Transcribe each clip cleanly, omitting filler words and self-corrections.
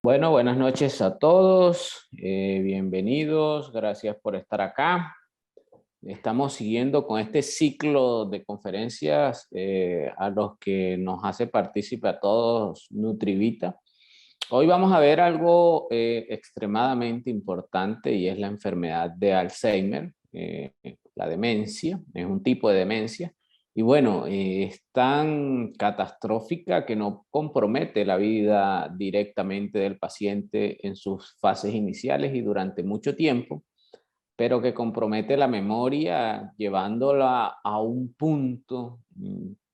Bueno, buenas noches a todos, bienvenidos, gracias por estar acá. Estamos siguiendo con este ciclo de conferencias a los que nos hace partícipe a todos Nutrivita. Hoy vamos a ver algo extremadamente importante y es la enfermedad de Alzheimer, la demencia, es un tipo de demencia. Y bueno, es tan catastrófica que no compromete la vida directamente del paciente en sus fases iniciales y durante mucho tiempo, pero que compromete la memoria llevándola a un punto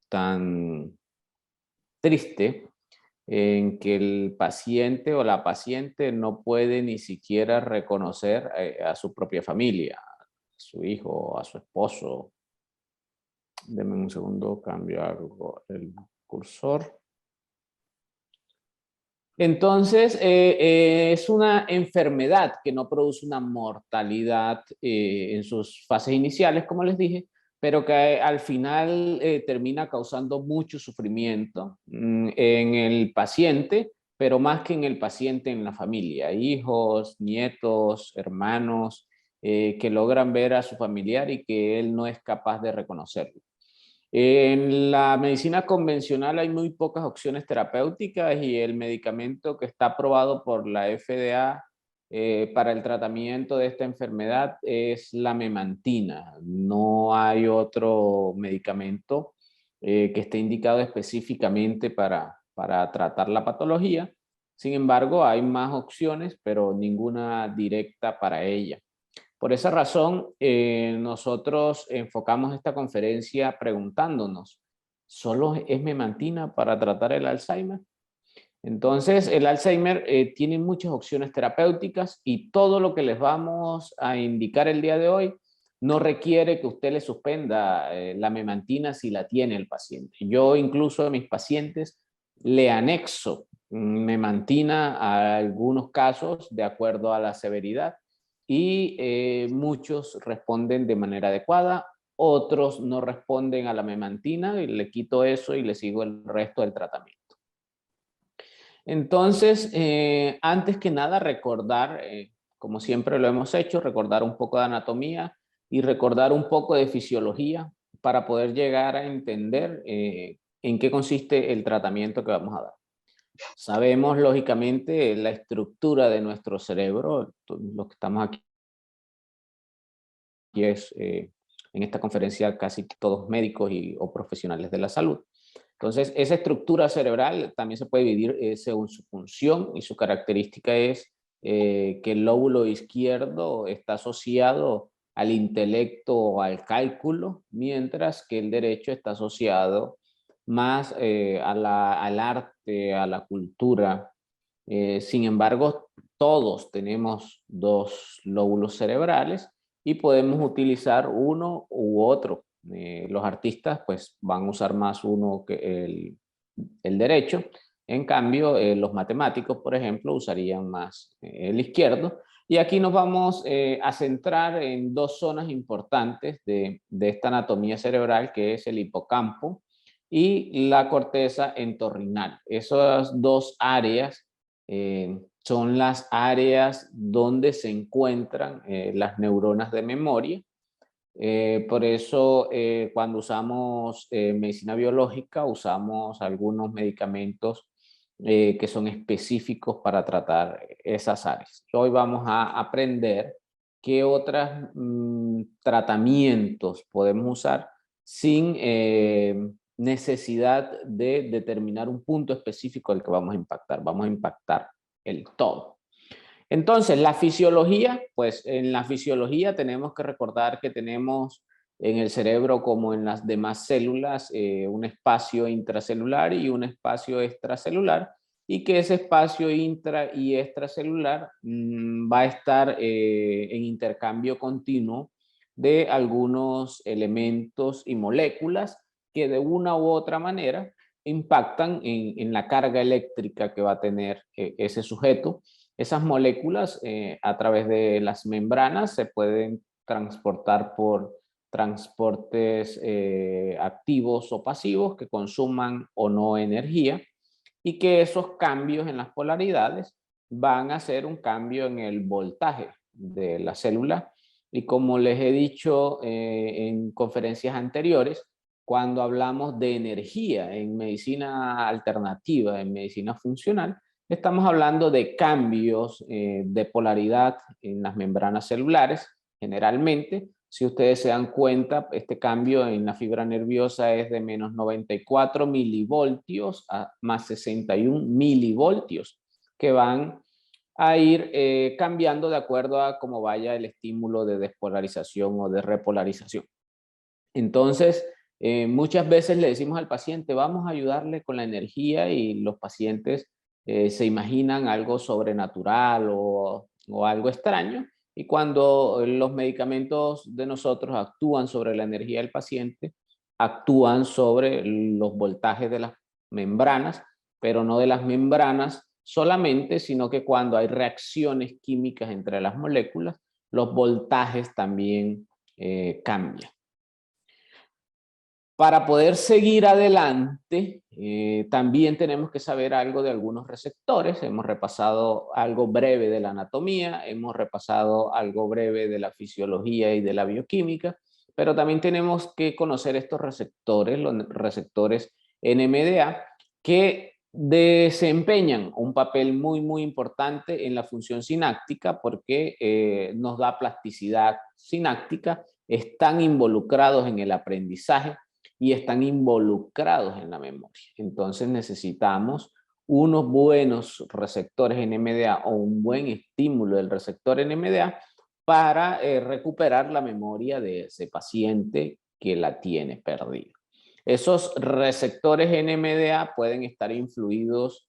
tan triste en que el paciente o la paciente no puede ni siquiera reconocer a su propia familia, a su hijo, a su esposo. Deme un segundo, cambio algo el cursor. Entonces, es una enfermedad que no produce una mortalidad en sus fases iniciales, como les dije, pero que al final termina causando mucho sufrimiento en el paciente, pero más que en el paciente, en la familia, hijos, nietos, hermanos, que logran ver a su familiar y que él no es capaz de reconocerlo. En la medicina convencional hay muy pocas opciones terapéuticas y el medicamento que está aprobado por la FDA para el tratamiento de esta enfermedad es la memantina. No hay otro medicamento que esté indicado específicamente para tratar la patología. Sin embargo, hay más opciones, pero ninguna directa para ella. Por esa razón, nosotros enfocamos esta conferencia preguntándonos, ¿solo es memantina para tratar el Alzheimer? Entonces, el Alzheimer tiene muchas opciones terapéuticas y todo lo que les vamos a indicar el día de hoy no requiere que usted le suspenda la memantina si la tiene el paciente. Yo incluso a mis pacientes le anexo memantina a algunos casos de acuerdo a la severidad y muchos responden de manera adecuada, otros no responden a la memantina y le quito eso y le sigo el resto del tratamiento. Entonces, antes que nada, recordar, como siempre lo hemos hecho, recordar un poco de anatomía y recordar un poco de fisiología para poder llegar a entender en qué consiste el tratamiento que vamos a dar. Sabemos, lógicamente, la estructura de nuestro cerebro, los que estamos aquí es, en esta conferencia, casi todos médicos o profesionales de la salud. Entonces, esa estructura cerebral también se puede dividir según su función y su característica es que el lóbulo izquierdo está asociado al intelecto o al cálculo, mientras que el derecho está asociado más al arte, a la cultura. Sin embargo, todos tenemos dos lóbulos cerebrales y podemos utilizar uno u otro. Los artistas pues van a usar más uno que el derecho. En cambio, los matemáticos, por ejemplo, usarían más el izquierdo. Y aquí nos vamos a centrar en dos zonas importantes de esta anatomía cerebral, que es el hipocampo y la corteza entorrinal. Esas dos áreas son las áreas donde se encuentran las neuronas de memoria. Por eso, cuando usamos medicina biológica, usamos algunos medicamentos que son específicos para tratar esas áreas. Hoy vamos a aprender qué otros tratamientos podemos usar sin necesidad de determinar un punto específico al que vamos a impactar. Vamos a impactar el todo. Entonces, la fisiología, pues en la fisiología tenemos que recordar que tenemos en el cerebro, como en las demás células, un espacio intracelular y un espacio extracelular, y que ese espacio intra y extracelular va a estar en intercambio continuo de algunos elementos y moléculas que de una u otra manera impactan en la carga eléctrica que va a tener ese sujeto. Esas moléculas a través de las membranas se pueden transportar por transportes activos o pasivos que consuman o no energía y que esos cambios en las polaridades van a hacer un cambio en el voltaje de la célula. Y como les he dicho en conferencias anteriores, cuando hablamos de energía en medicina alternativa, en medicina funcional, estamos hablando de cambios de polaridad en las membranas celulares, generalmente. Si ustedes se dan cuenta, este cambio en la fibra nerviosa es de menos 94 milivoltios a más 61 milivoltios, que van a ir cambiando de acuerdo a cómo vaya el estímulo de despolarización o de repolarización. Entonces, muchas veces le decimos al paciente, vamos a ayudarle con la energía, y los pacientes se imaginan algo sobrenatural o algo extraño, y cuando los medicamentos de nosotros actúan sobre la energía del paciente, actúan sobre los voltajes de las membranas, pero no de las membranas solamente, sino que cuando hay reacciones químicas entre las moléculas, los voltajes también cambian. Para poder seguir adelante, también tenemos que saber algo de algunos receptores. Hemos repasado algo breve de la anatomía, hemos repasado algo breve de la fisiología y de la bioquímica, pero también tenemos que conocer estos receptores, los receptores NMDA, que desempeñan un papel muy importante en la función sináptica, porque nos da plasticidad sináptica, están involucrados en el aprendizaje y están involucrados en la memoria. Entonces necesitamos unos buenos receptores NMDA o un buen estímulo del receptor NMDA para recuperar la memoria de ese paciente que la tiene perdida. Esos receptores NMDA pueden estar influidos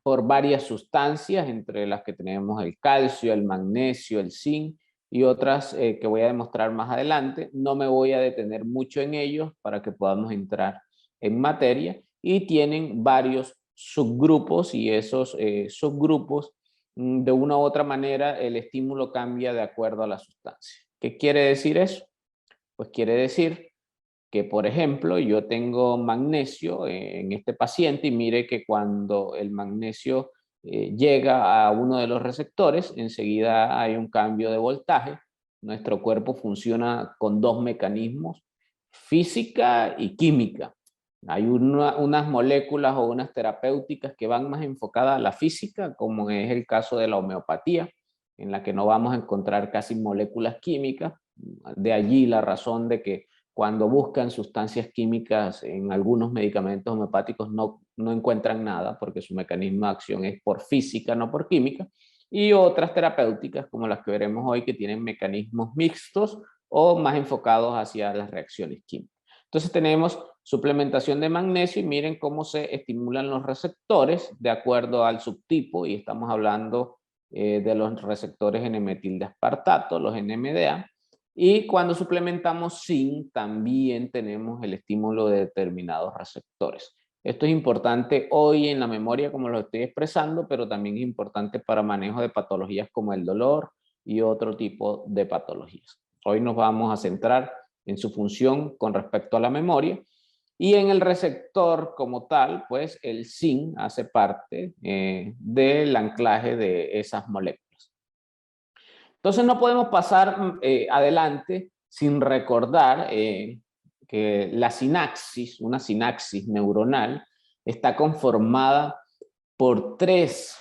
por varias sustancias, entre las que tenemos el calcio, el magnesio, el zinc, y otras que voy a demostrar más adelante. No me voy a detener mucho en ellos para que podamos entrar en materia, y tienen varios subgrupos, y esos subgrupos, de una u otra manera, el estímulo cambia de acuerdo a la sustancia. ¿Qué quiere decir eso? Pues quiere decir que, por ejemplo, yo tengo magnesio en este paciente, y mire que cuando el magnesio llega a uno de los receptores, enseguida hay un cambio de voltaje. Nuestro cuerpo funciona con dos mecanismos, física y química. Hay unas moléculas o unas terapéuticas que van más enfocadas a la física, como es el caso de la homeopatía, en la que no vamos a encontrar casi moléculas químicas. De allí la razón de que cuando buscan sustancias químicas en algunos medicamentos homeopáticos no encuentran nada, porque su mecanismo de acción es por física, no por química. Y otras terapéuticas, como las que veremos hoy, que tienen mecanismos mixtos o más enfocados hacia las reacciones químicas. Entonces tenemos suplementación de magnesio, y miren cómo se estimulan los receptores de acuerdo al subtipo, y estamos hablando de los receptores N-metildeaspartato, los NMDA. Y cuando suplementamos zinc, también tenemos el estímulo de determinados receptores. Esto es importante hoy en la memoria, como lo estoy expresando, pero también es importante para manejo de patologías como el dolor y otro tipo de patologías. Hoy nos vamos a centrar en su función con respecto a la memoria, y en el receptor como tal, pues el zinc hace parte del anclaje de esas moléculas. Entonces no podemos pasar adelante sin recordar que la sinapsis, una sinapsis neuronal, está conformada por 3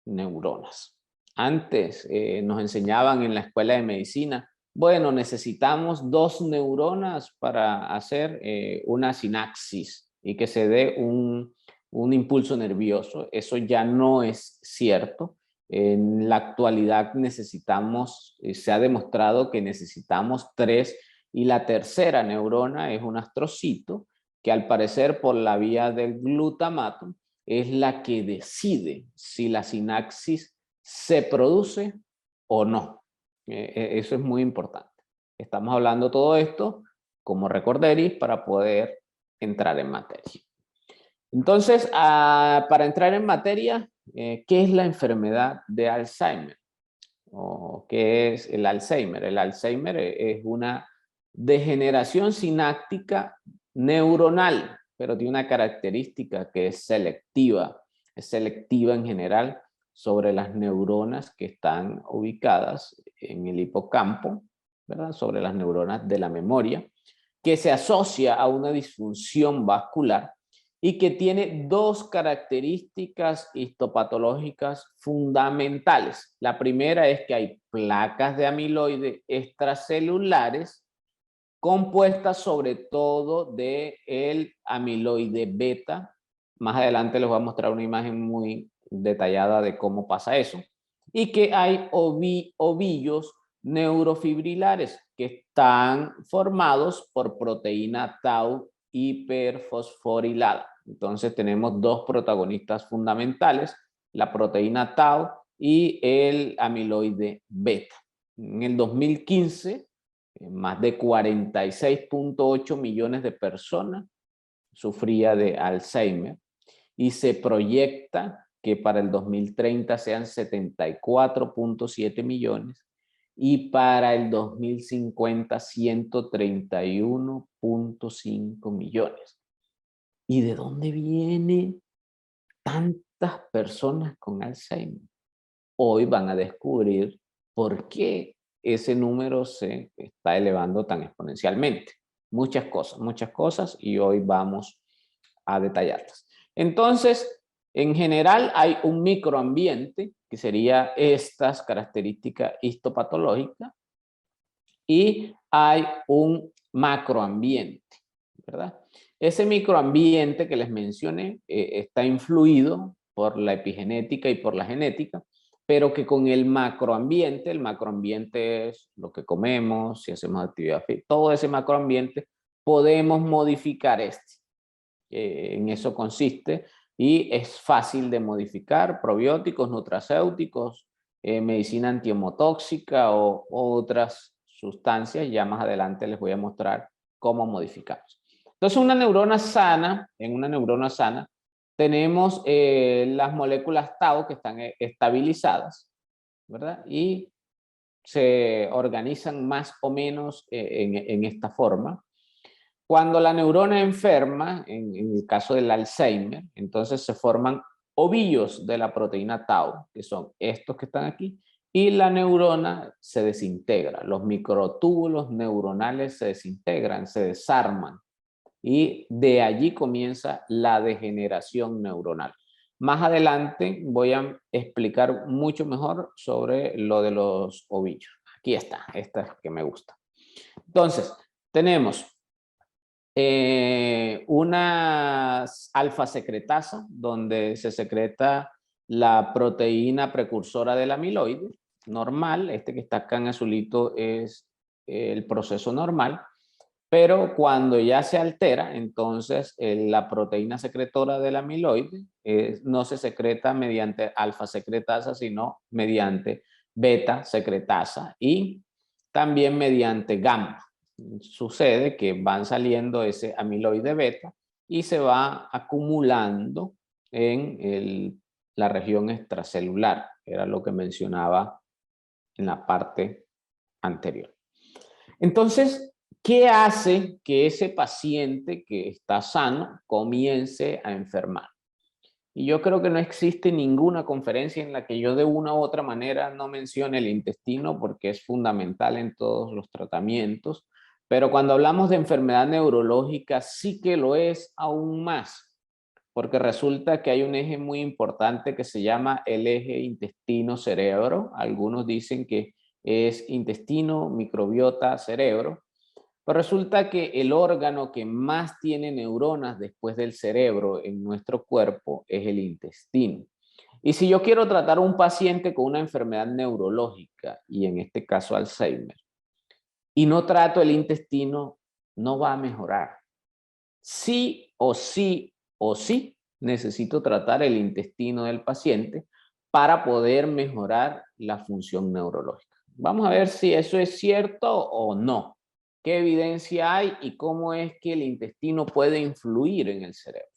neuronas. Antes nos enseñaban en la escuela de medicina, bueno, necesitamos 2 neuronas para hacer una sinapsis y que se dé un impulso nervioso. Eso ya no es cierto. En la actualidad necesitamos, se ha demostrado que necesitamos 3, y la tercera neurona es un astrocito que, al parecer, por la vía del glutamato, es la que decide si la sinapsis se produce o no. Eso es muy importante. Estamos hablando todo esto como recorderis para poder entrar en materia. Entonces, para entrar en materia, ¿qué es la enfermedad de Alzheimer? ¿O qué es el Alzheimer? El Alzheimer es una degeneración sináptica neuronal, pero tiene una característica que es selectiva en general sobre las neuronas que están ubicadas en el hipocampo, ¿verdad? Sobre las neuronas de la memoria, que se asocia a una disfunción vascular y que tiene dos características histopatológicas fundamentales. La primera es que hay placas de amiloide extracelulares compuestas sobre todo de el amiloide beta. Más adelante les voy a mostrar una imagen muy detallada de cómo pasa eso. Y que hay ovillos neurofibrilares que están formados por proteína tau hiperfosforilada. Entonces tenemos dos protagonistas fundamentales, la proteína tau y el amiloide beta. En el 2015, más de 46.8 millones de personas sufría de Alzheimer y se proyecta que para el 2030 sean 74.7 millones y para el 2050 131.5 millones. ¿Y de dónde vienen tantas personas con Alzheimer? Hoy van a descubrir por qué ese número se está elevando tan exponencialmente. Muchas cosas, y hoy vamos a detallarlas. Entonces, en general hay un microambiente, que sería estas características histopatológicas, y hay un macroambiente, ¿verdad? Ese microambiente que les mencioné está influido por la epigenética y por la genética, pero que con el macroambiente es lo que comemos, si hacemos actividad física, todo ese macroambiente podemos modificar este. En eso consiste y es fácil de modificar: probióticos, nutracéuticos, medicina antiemotóxica o otras sustancias. Ya más adelante les voy a mostrar cómo modificarlos. Entonces, en una neurona sana tenemos las moléculas tau que están estabilizadas, ¿verdad? Y se organizan más o menos en esta forma. Cuando la neurona enferma, en el caso del Alzheimer, entonces se forman ovillos de la proteína tau, que son estos que están aquí, y la neurona se desintegra. Los microtúbulos neuronales se desintegran, se desarman, y de allí comienza la degeneración neuronal. Más adelante voy a explicar mucho mejor sobre lo de los ovillos. Aquí está, esta es que me gusta. Entonces, tenemos unas alfa secretasa, donde se secreta la proteína precursora del amiloide normal. Este que está acá en azulito es el proceso normal, pero cuando ya se altera, entonces la proteína secretora del amiloide no se secreta mediante alfa secretasa, sino mediante beta secretasa y también mediante gamma. Sucede que van saliendo ese amiloide beta y se va acumulando en la región extracelular. Era lo que mencionaba en la parte anterior. Entonces, ¿qué hace que ese paciente que está sano comience a enfermar? Y yo creo que no existe ninguna conferencia en la que yo de una u otra manera no mencione el intestino, porque es fundamental en todos los tratamientos. Pero cuando hablamos de enfermedad neurológica sí que lo es aún más, porque resulta que hay un eje muy importante que se llama el eje intestino-cerebro. Algunos dicen que es intestino, microbiota, cerebro. Pero resulta que el órgano que más tiene neuronas después del cerebro en nuestro cuerpo es el intestino. Y si yo quiero tratar a un paciente con una enfermedad neurológica, y en este caso Alzheimer, y no trato el intestino, no va a mejorar. Sí o sí o sí necesito tratar el intestino del paciente para poder mejorar la función neurológica. Vamos a ver si eso es cierto o no. ¿Qué evidencia hay y cómo es que el intestino puede influir en el cerebro?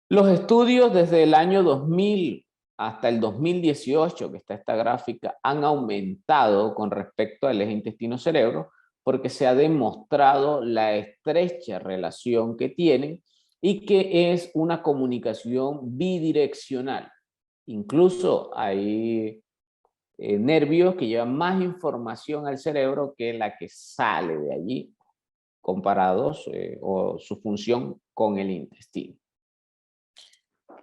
Los estudios desde el año 2000 hasta el 2018, que está esta gráfica, han aumentado con respecto al eje intestino-cerebro, porque se ha demostrado la estrecha relación que tienen y que es una comunicación bidireccional. Incluso hay nervios que llevan más información al cerebro que la que sale de allí, comparados o su función con el intestino.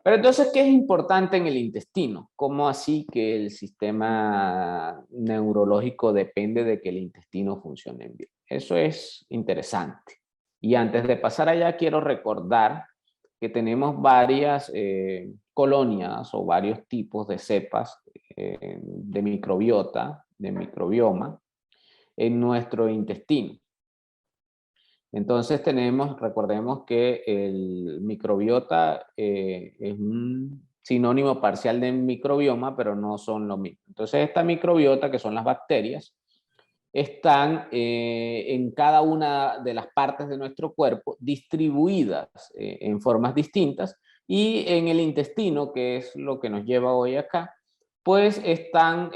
Pero entonces, ¿qué es importante en el intestino? ¿Cómo así que el sistema neurológico depende de que el intestino funcione bien? Eso es interesante. Y antes de pasar allá, quiero recordar que tenemos varias colonias o varios tipos de cepas de microbiota, de microbioma, en nuestro intestino. Entonces recordemos que el microbiota es un sinónimo parcial de microbioma, pero no son lo mismo. Entonces esta microbiota, que son las bacterias, están en cada una de las partes de nuestro cuerpo distribuidas en formas distintas, y en el intestino, que es lo que nos lleva hoy acá, pues están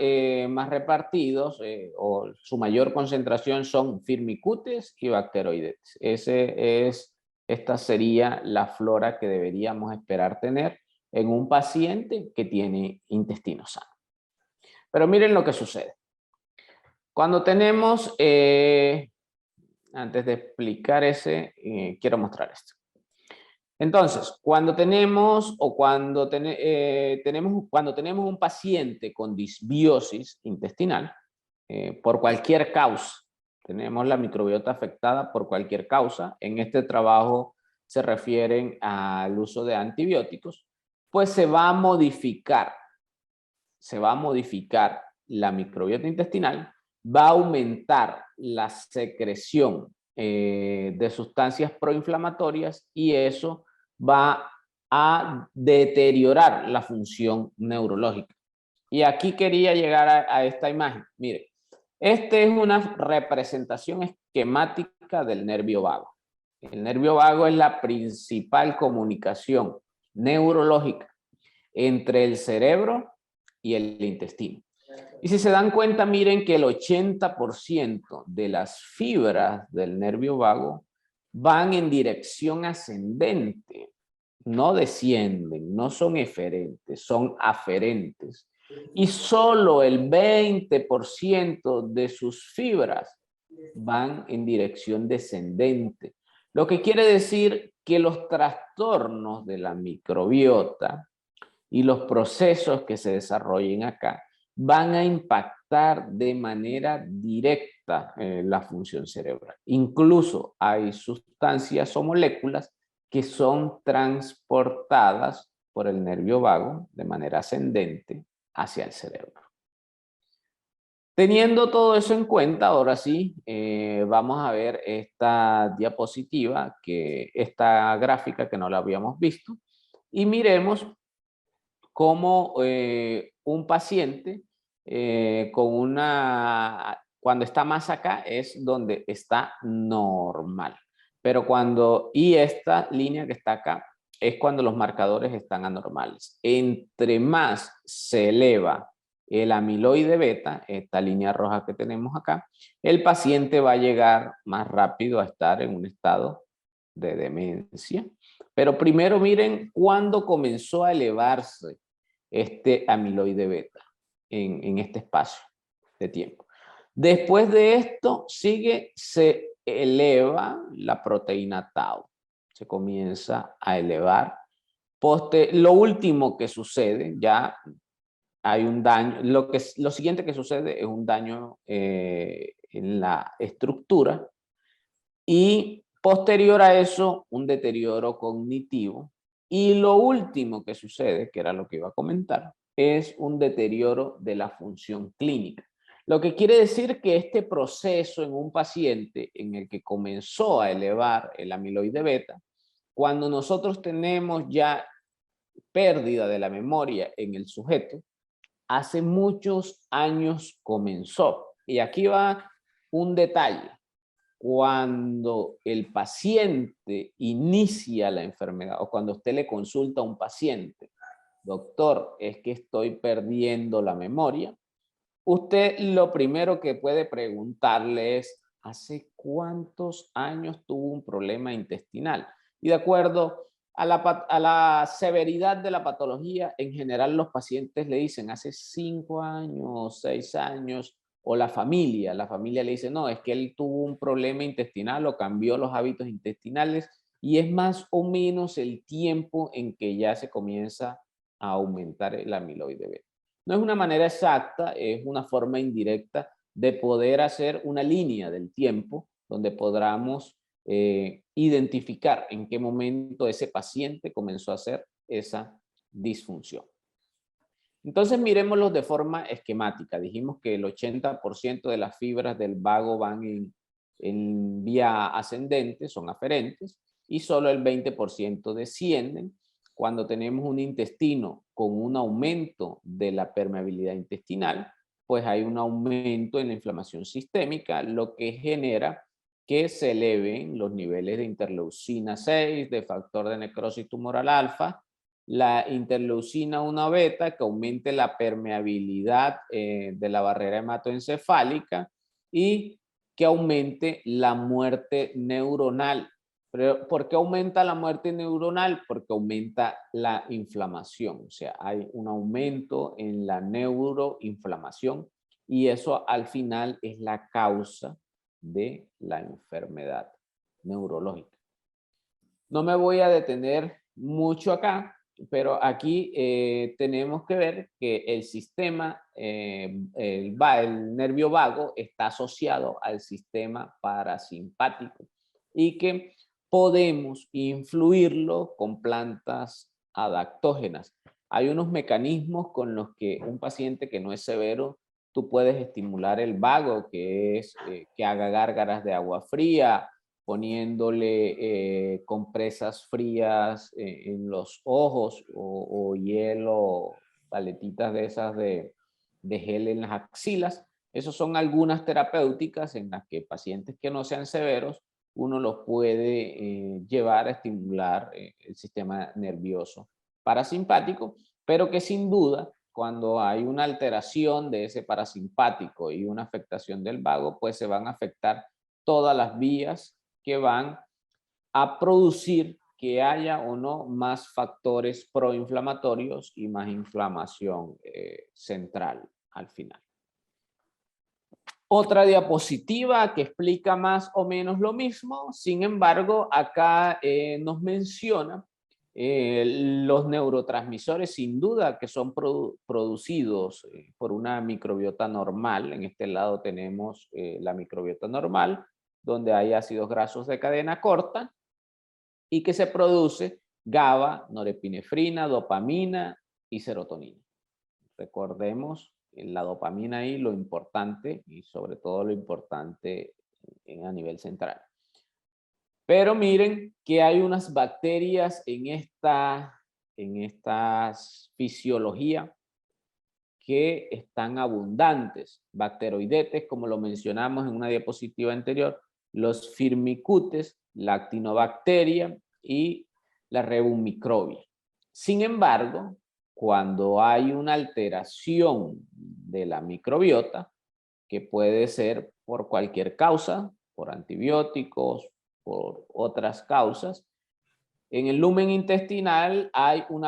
más repartidos o su mayor concentración son firmicutes y bacteroides. Esta sería la flora que deberíamos esperar tener en un paciente que tiene intestino sano. Pero miren lo que sucede. Cuando tenemos, antes de explicar quiero mostrar esto. Entonces, cuando tenemos un paciente con disbiosis intestinal, por cualquier causa, tenemos la microbiota afectada por cualquier causa, en este trabajo se refieren al uso de antibióticos, pues se va a modificar la microbiota intestinal, va a aumentar la secreción de sustancias proinflamatorias, y eso va a deteriorar la función neurológica. Y aquí quería llegar a esta imagen. Mire, esta es una representación esquemática del nervio vago. El nervio vago es la principal comunicación neurológica entre el cerebro y el intestino. Y si se dan cuenta, miren que el 80% de las fibras del nervio vago van en dirección ascendente, no descienden, no son eferentes, son aferentes. Y solo el 20% de sus fibras van en dirección descendente. Lo que quiere decir que los trastornos de la microbiota y los procesos que se desarrollen acá van a impactar de manera directa la función cerebral. Incluso hay sustancias o moléculas que son transportadas por el nervio vago de manera ascendente hacia el cerebro. Teniendo todo eso en cuenta, ahora sí, vamos a ver esta diapositiva, esta gráfica que no la habíamos visto, y miremos cómo un paciente cuando está más acá es donde está normal. Pero y esta línea que está acá es cuando los marcadores están anormales. Entre más se eleva el amiloide beta, esta línea roja que tenemos acá, el paciente va a llegar más rápido a estar en un estado de demencia. Pero primero miren cuándo comenzó a elevarse este amiloide beta en este espacio de tiempo. Después de esto se eleva la proteína tau, se comienza a elevar. Lo último que sucede, ya hay un daño, lo siguiente que sucede es un daño en la estructura, y posterior a eso un deterioro cognitivo, y lo último que sucede, que era lo que iba a comentar, es un deterioro de la función clínica. Lo que quiere decir que este proceso en un paciente en el que comenzó a elevar el amiloide beta, cuando nosotros tenemos ya pérdida de la memoria en el sujeto, hace muchos años comenzó. Y aquí va un detalle. Cuando el paciente inicia la enfermedad, o cuando usted le consulta a un paciente, doctor, es que estoy perdiendo la memoria, usted lo primero que puede preguntarle es, ¿hace cuántos años tuvo un problema intestinal? Y de acuerdo a la severidad de la patología, en general los pacientes le dicen hace 5 años, 6 años, o la familia le dice, no, es que él tuvo un problema intestinal o cambió los hábitos intestinales, y es más o menos el tiempo en que ya se comienza a aumentar el amiloide beta. No es una manera exacta, es una forma indirecta de poder hacer una línea del tiempo donde podamos identificar en qué momento ese paciente comenzó a hacer esa disfunción. Entonces miremoslos de forma esquemática. Dijimos que el 80% de las fibras del vago van en vía ascendente, son aferentes, y solo el 20% descienden. Cuando tenemos un intestino con un aumento de la permeabilidad intestinal, pues hay un aumento en la inflamación sistémica, lo que genera que se eleven los niveles de interleucina 6, de factor de necrosis tumoral alfa, la interleucina 1 beta, que aumente la permeabilidad de la barrera hematoencefálica y que aumente la muerte neuronal. Pero ¿por qué aumenta la muerte neuronal? Porque aumenta la inflamación, o sea, hay un aumento en la neuroinflamación y eso al final es la causa de la enfermedad neurológica. No me voy a detener mucho acá, pero aquí tenemos que ver que el sistema, el nervio vago está asociado al sistema parasimpático y que podemos influirlo con plantas adaptógenas. Hay unos mecanismos con los que un paciente que no es severo, tú puedes estimular el vago, que es que haga gárgaras de agua fría, poniéndole compresas frías en los ojos o hielo, paletitas de esas de gel en las axilas. Esas son algunas terapéuticas en las que pacientes que no sean severos, uno los puede llevar a estimular el sistema nervioso parasimpático, pero que sin duda, cuando hay una alteración de ese parasimpático y una afectación del vago, pues se van a afectar todas las vías que van a producir que haya o no más factores proinflamatorios y más inflamación central al final. Otra diapositiva que explica más o menos lo mismo, sin embargo, acá nos menciona los neurotransmisores, sin duda, que son producidos por una microbiota normal. En este lado tenemos la microbiota normal, donde hay ácidos grasos de cadena corta y que se produce GABA, norepinefrina, dopamina y serotonina. Recordemos la dopamina y lo importante, y sobre todo lo importante a nivel central. Pero miren que hay unas bacterias en esta fisiología que están abundantes. Bacteroidetes, como lo mencionamos en una diapositiva anterior, los firmicutes, la actinobacteria y la rebumicrobia. Sin embargo, cuando hay una alteración de la microbiota, que puede ser por cualquier causa, por antibióticos, por otras causas, en el lumen intestinal hay un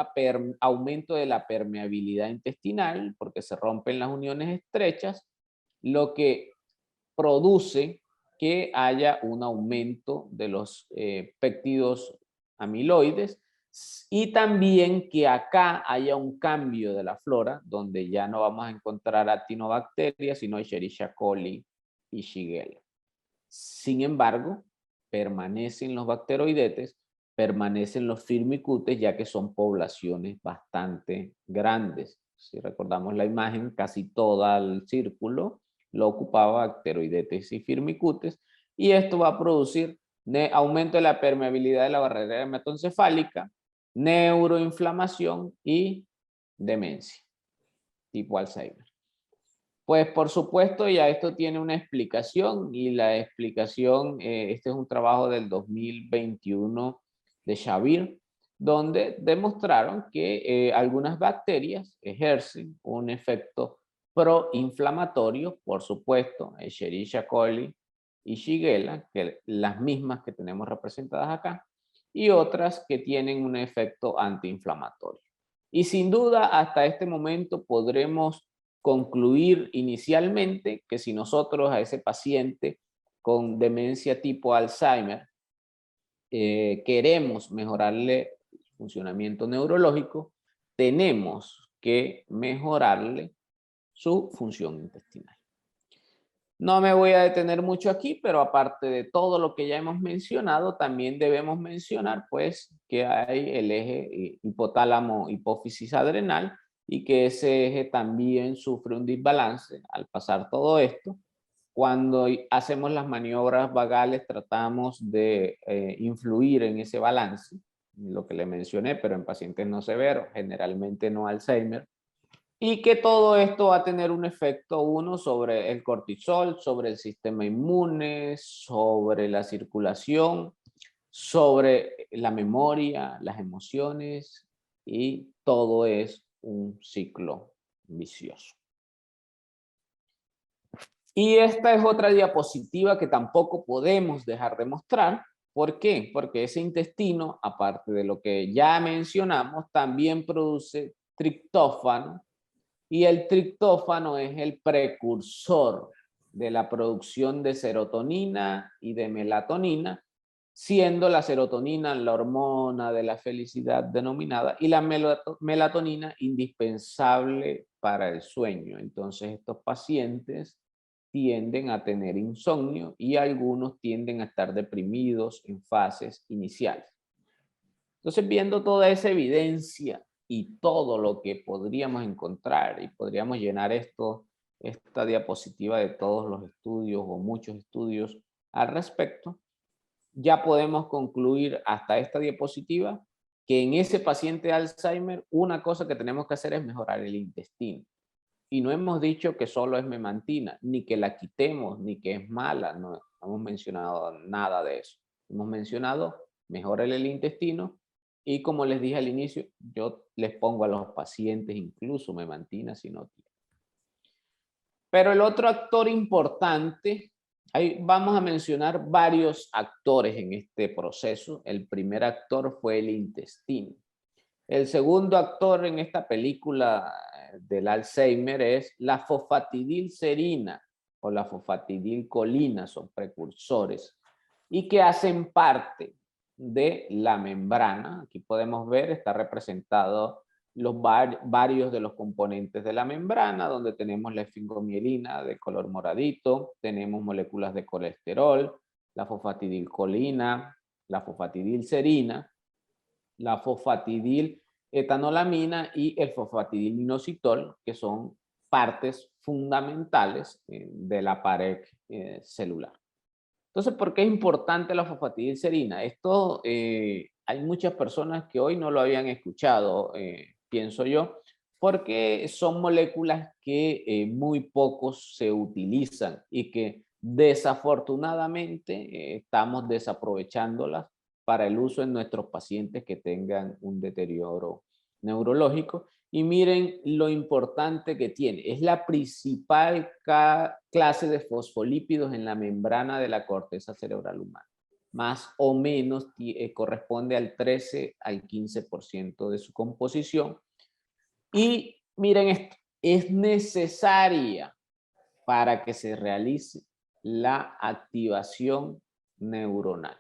aumento de la permeabilidad intestinal porque se rompen las uniones estrechas, lo que produce que haya un aumento de los péptidos amiloides y también que acá haya un cambio de la flora donde ya no vamos a encontrar actinobacterias sino Escherichia coli y Shigella. Sin embargo, permanecen los bacteroidetes, permanecen los firmicutes ya que son poblaciones bastante grandes. Si recordamos la imagen, casi todo el círculo lo ocupaba bacteroidetes y firmicutes, y esto va a producir aumento de la permeabilidad de la barrera hematoencefálica, neuroinflamación y demencia, tipo Alzheimer. Pues por supuesto ya esto tiene una explicación y la explicación, este es un trabajo del 2021 de Xavier, donde demostraron que algunas bacterias ejercen un efecto proinflamatorio, por supuesto, Escherichia coli y Shigella, que las mismas que tenemos representadas acá, y otras que tienen un efecto antiinflamatorio. Y sin duda, hasta este momento podremos concluir inicialmente que si nosotros a ese paciente con demencia tipo Alzheimer queremos mejorarle el funcionamiento neurológico, tenemos que mejorarle su función intestinal. No me voy a detener mucho aquí, pero aparte de todo lo que ya hemos mencionado, también debemos mencionar pues que hay el eje hipotálamo hipófisis adrenal y que ese eje también sufre un desbalance al pasar todo esto. Cuando hacemos las maniobras vagales tratamos de influir en ese balance, lo que le mencioné, pero en pacientes no severos, generalmente no Alzheimer, y que todo esto va a tener un efecto, uno, sobre el cortisol, sobre el sistema inmune, sobre la circulación, sobre la memoria, las emociones, y todo es un ciclo vicioso. Y esta es otra diapositiva que tampoco podemos dejar de mostrar. ¿Por qué? Porque ese intestino, aparte de lo que ya mencionamos, también produce triptófano, y el triptófano es el precursor de la producción de serotonina y de melatonina, siendo la serotonina la hormona de la felicidad denominada y la melatonina indispensable para el sueño. Entonces estos pacientes tienden a tener insomnio y algunos tienden a estar deprimidos en fases iniciales. Entonces, viendo toda esa evidencia y todo lo que podríamos encontrar, y podríamos llenar esta diapositiva de todos los estudios o muchos estudios al respecto, ya podemos concluir hasta esta diapositiva que en ese paciente de Alzheimer una cosa que tenemos que hacer es mejorar el intestino. Y no hemos dicho que solo es memantina, ni que la quitemos, ni que es mala, no hemos mencionado nada de eso. Hemos mencionado mejorar el intestino y, como les dije al inicio, yo les pongo a los pacientes incluso memantina si no tienen. Pero el otro actor importante, ahí vamos a mencionar varios actores en este proceso. El primer actor fue el intestino. El segundo actor en esta película del Alzheimer es la fosfatidilcerina o la fosfatidilcolina, son precursores y que hacen parte de la membrana. Aquí podemos ver, está representado varios de los componentes de la membrana, donde tenemos la esfingomielina de color moradito, tenemos moléculas de colesterol, la fosfatidilcolina, la fosfatidilcerina, la fosfatidiletoanolamina y el fosfatidilinositol, que son partes fundamentales de la pared celular. Entonces, ¿por qué es importante la fosfatidilcerina? Esto hay muchas personas que hoy no lo habían escuchado, pienso yo, porque son moléculas que muy pocos se utilizan y que desafortunadamente estamos desaprovechándolas para el uso en nuestros pacientes que tengan un deterioro neurológico. Y miren lo importante que tiene. Es la principal clase de fosfolípidos en la membrana de la corteza cerebral humana. Más o menos corresponde al 13 al 15% de su composición. Y miren esto, es necesaria para que se realice la activación neuronal.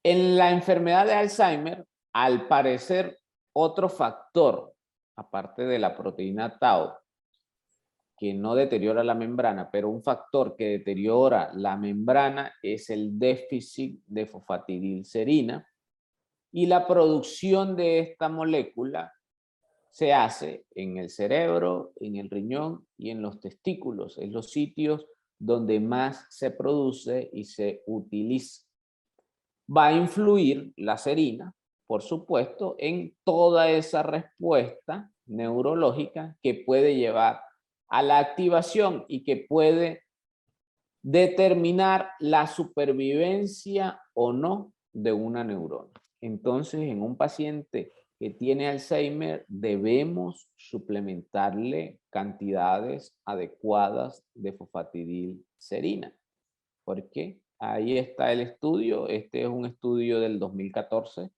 En la enfermedad de Alzheimer, al parecer, otro factor, aparte de la proteína tau, que no deteriora la membrana, pero un factor que deteriora la membrana es el déficit de fosfatidilcerina, y la producción de esta molécula se hace en el cerebro, en el riñón y en los testículos, en los sitios donde más se produce y se utiliza. Va a influir la serina, por supuesto, en toda esa respuesta neurológica que puede llevar a la activación y que puede determinar la supervivencia o no de una neurona. Entonces, en un paciente que tiene Alzheimer, debemos suplementarle cantidades adecuadas de fosfatidilcerina, porque Ahí está el estudio. Este es un estudio del 2014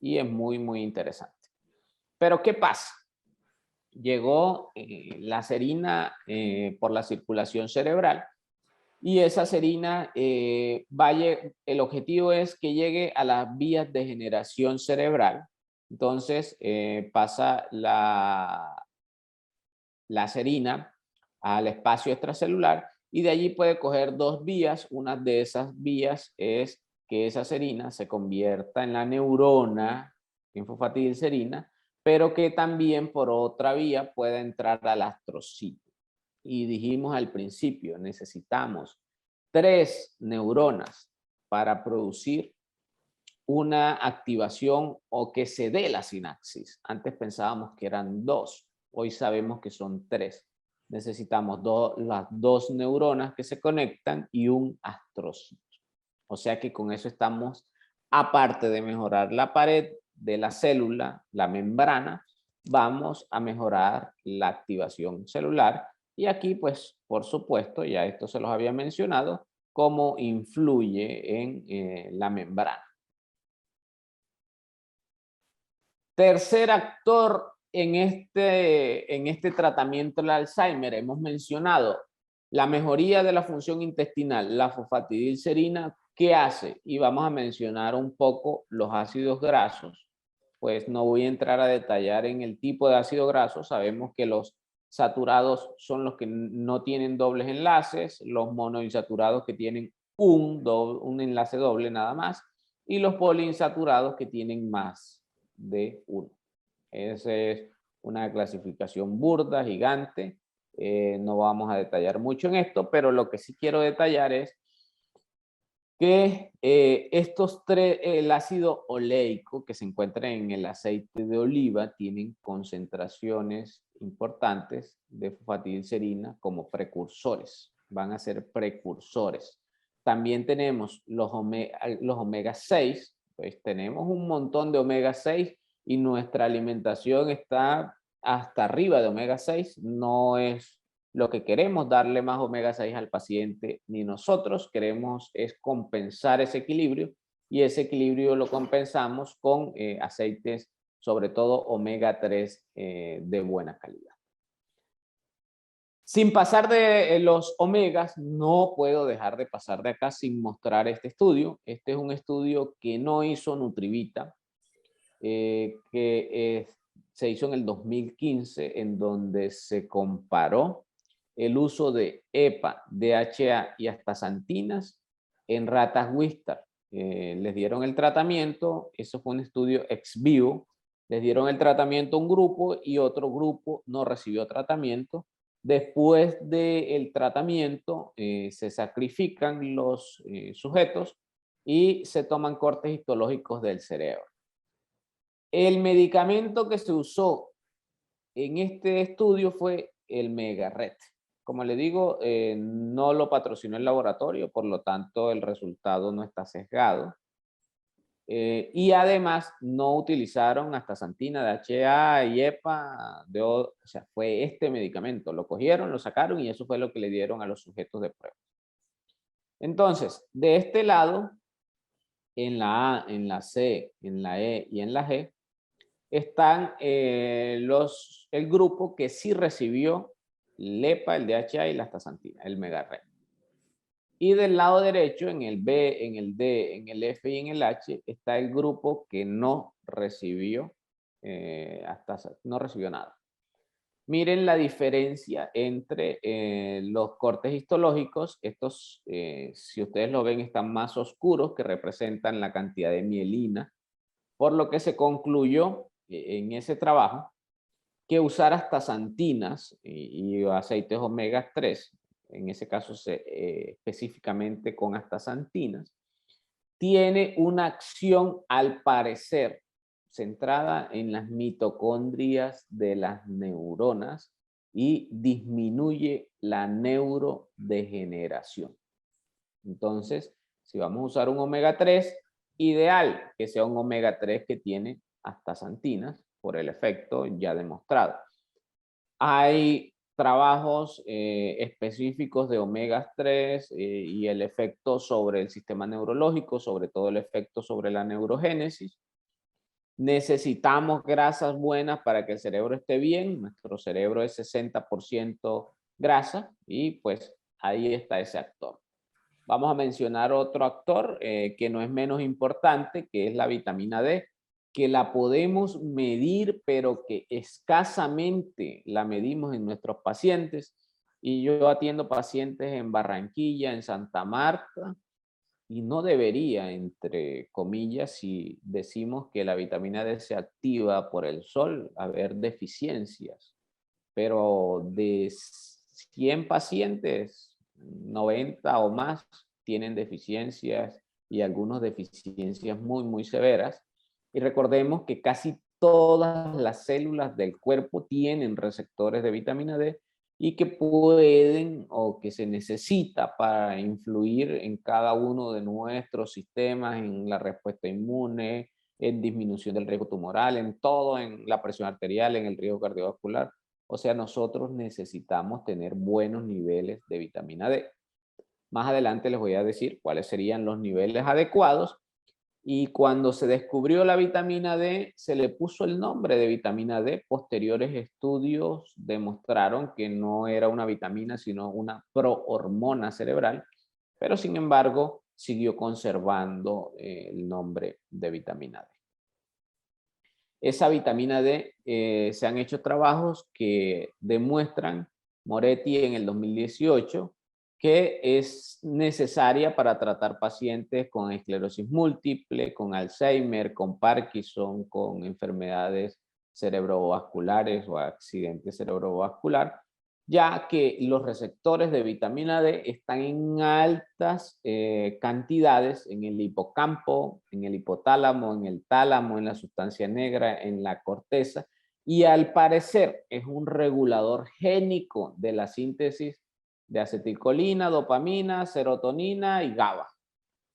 y es muy, muy interesante. Pero ¿qué pasa? Llegó la serina por la circulación cerebral y esa serina, el objetivo es que llegue a las vías de generación cerebral. Entonces pasa la serina al espacio extracelular y de allí puede coger dos vías. Una de esas vías es que esa serina se convierta en la neurona linfosfatilserina, pero que también por otra vía pueda entrar al astrocito. Y dijimos al principio, necesitamos 3 neuronas para producir una activación o que se dé la sinapsis. Antes pensábamos que eran 2, hoy sabemos que son 3. Necesitamos las 2 neuronas que se conectan y un astrocito. O sea que con eso estamos, aparte de mejorar la pared de la célula, la membrana, vamos a mejorar la activación celular. Y aquí, pues, por supuesto, ya esto se los había mencionado, cómo influye en la membrana. Tercer actor en este tratamiento del Alzheimer, hemos mencionado la mejoría de la función intestinal, la fosfatidilcerina, ¿qué hace? Y vamos a mencionar un poco los ácidos grasos. Pues no voy a entrar a detallar en el tipo de ácido graso. Sabemos que los saturados son los que no tienen dobles enlaces, los monoinsaturados que tienen un enlace doble nada más, y los poliinsaturados que tienen más de 1. Esa es una clasificación burda, gigante. No vamos a detallar mucho en esto, pero lo que sí quiero detallar es que estos tres, el ácido oleico que se encuentra en el aceite de oliva, tienen concentraciones importantes de fosfatidilcerina como precursores. Van a ser precursores. También tenemos los omega 6, pues tenemos un montón de omega 6 y nuestra alimentación está hasta arriba de omega 6. No es lo que queremos darle más omega 6 al paciente, ni nosotros queremos es compensar ese equilibrio y ese equilibrio lo compensamos con aceites, sobre todo omega 3 de buena calidad. Sin pasar de los omegas, no puedo dejar de pasar de acá sin mostrar este estudio. Este es un estudio que no hizo Nutrivita, se hizo en el 2015, en donde se comparó el uso de EPA, DHA y astaxantinas en ratas Wistar. Les dieron el tratamiento, eso fue un estudio ex vivo, les dieron el tratamiento a un grupo y otro grupo no recibió tratamiento. Después del tratamiento se sacrifican los sujetos y se toman cortes histológicos del cerebro. El medicamento que se usó en este estudio fue el Megaret. Como le digo, no lo patrocinó el laboratorio, por lo tanto el resultado no está sesgado. Y además no utilizaron astaxantina, DHA y EPA, o sea, fue este medicamento. Lo cogieron, lo sacaron y eso fue lo que le dieron a los sujetos de prueba. Entonces, de este lado, en la A, en la C, en la E y en la G, están el grupo que sí recibió el EPA, el DHA y la astaxantina, el Megaret. Y del lado derecho, en el B, en el D, en el F y en el H, está el grupo que no recibió, no recibió nada. Miren la diferencia entre los cortes histológicos. Estos, si ustedes lo ven, están más oscuros, que representan la cantidad de mielina, por lo que se concluyó en ese trabajo que usar astaxantinas y aceites omega 3, en ese caso específicamente con astaxantinas, tiene una acción al parecer centrada en las mitocondrias de las neuronas y disminuye la neurodegeneración. Entonces, si vamos a usar un omega 3, ideal que sea un omega 3 que tiene astaxantinas por el efecto ya demostrado. Hay trabajos específicos de omega 3 y el efecto sobre el sistema neurológico, sobre todo el efecto sobre la neurogénesis. Necesitamos grasas buenas para que el cerebro esté bien. Nuestro cerebro es 60% grasa y pues ahí está ese actor. Vamos a mencionar otro actor que no es menos importante, que es la vitamina D, que la podemos medir, pero que escasamente la medimos en nuestros pacientes. Y yo atiendo pacientes en Barranquilla, en Santa Marta, y no debería, entre comillas, si decimos que la vitamina D se activa por el sol, haber deficiencias. Pero de 100 pacientes, 90 o más tienen deficiencias y algunas deficiencias muy, muy severas. Y recordemos que casi todas las células del cuerpo tienen receptores de vitamina D y que pueden o que se necesita para influir en cada uno de nuestros sistemas, en la respuesta inmune, en disminución del riesgo tumoral, en todo, en la presión arterial, en el riesgo cardiovascular. O sea, nosotros necesitamos tener buenos niveles de vitamina D. Más adelante les voy a decir cuáles serían los niveles adecuados. Y cuando se descubrió la vitamina D, se le puso el nombre de vitamina D. Posteriores estudios demostraron que no era una vitamina, sino una prohormona cerebral, pero sin embargo siguió conservando el nombre de vitamina D. Esa vitamina D, se han hecho trabajos que demuestran, Moretti en el 2018, que es necesaria para tratar pacientes con esclerosis múltiple, con Alzheimer, con Parkinson, con enfermedades cerebrovasculares o accidente cerebrovascular, ya que los receptores de vitamina D están en altas cantidades en el hipocampo, en el hipotálamo, en el tálamo, en la sustancia negra, en la corteza, y al parecer es un regulador génico de la síntesis de acetilcolina, dopamina, serotonina y GABA.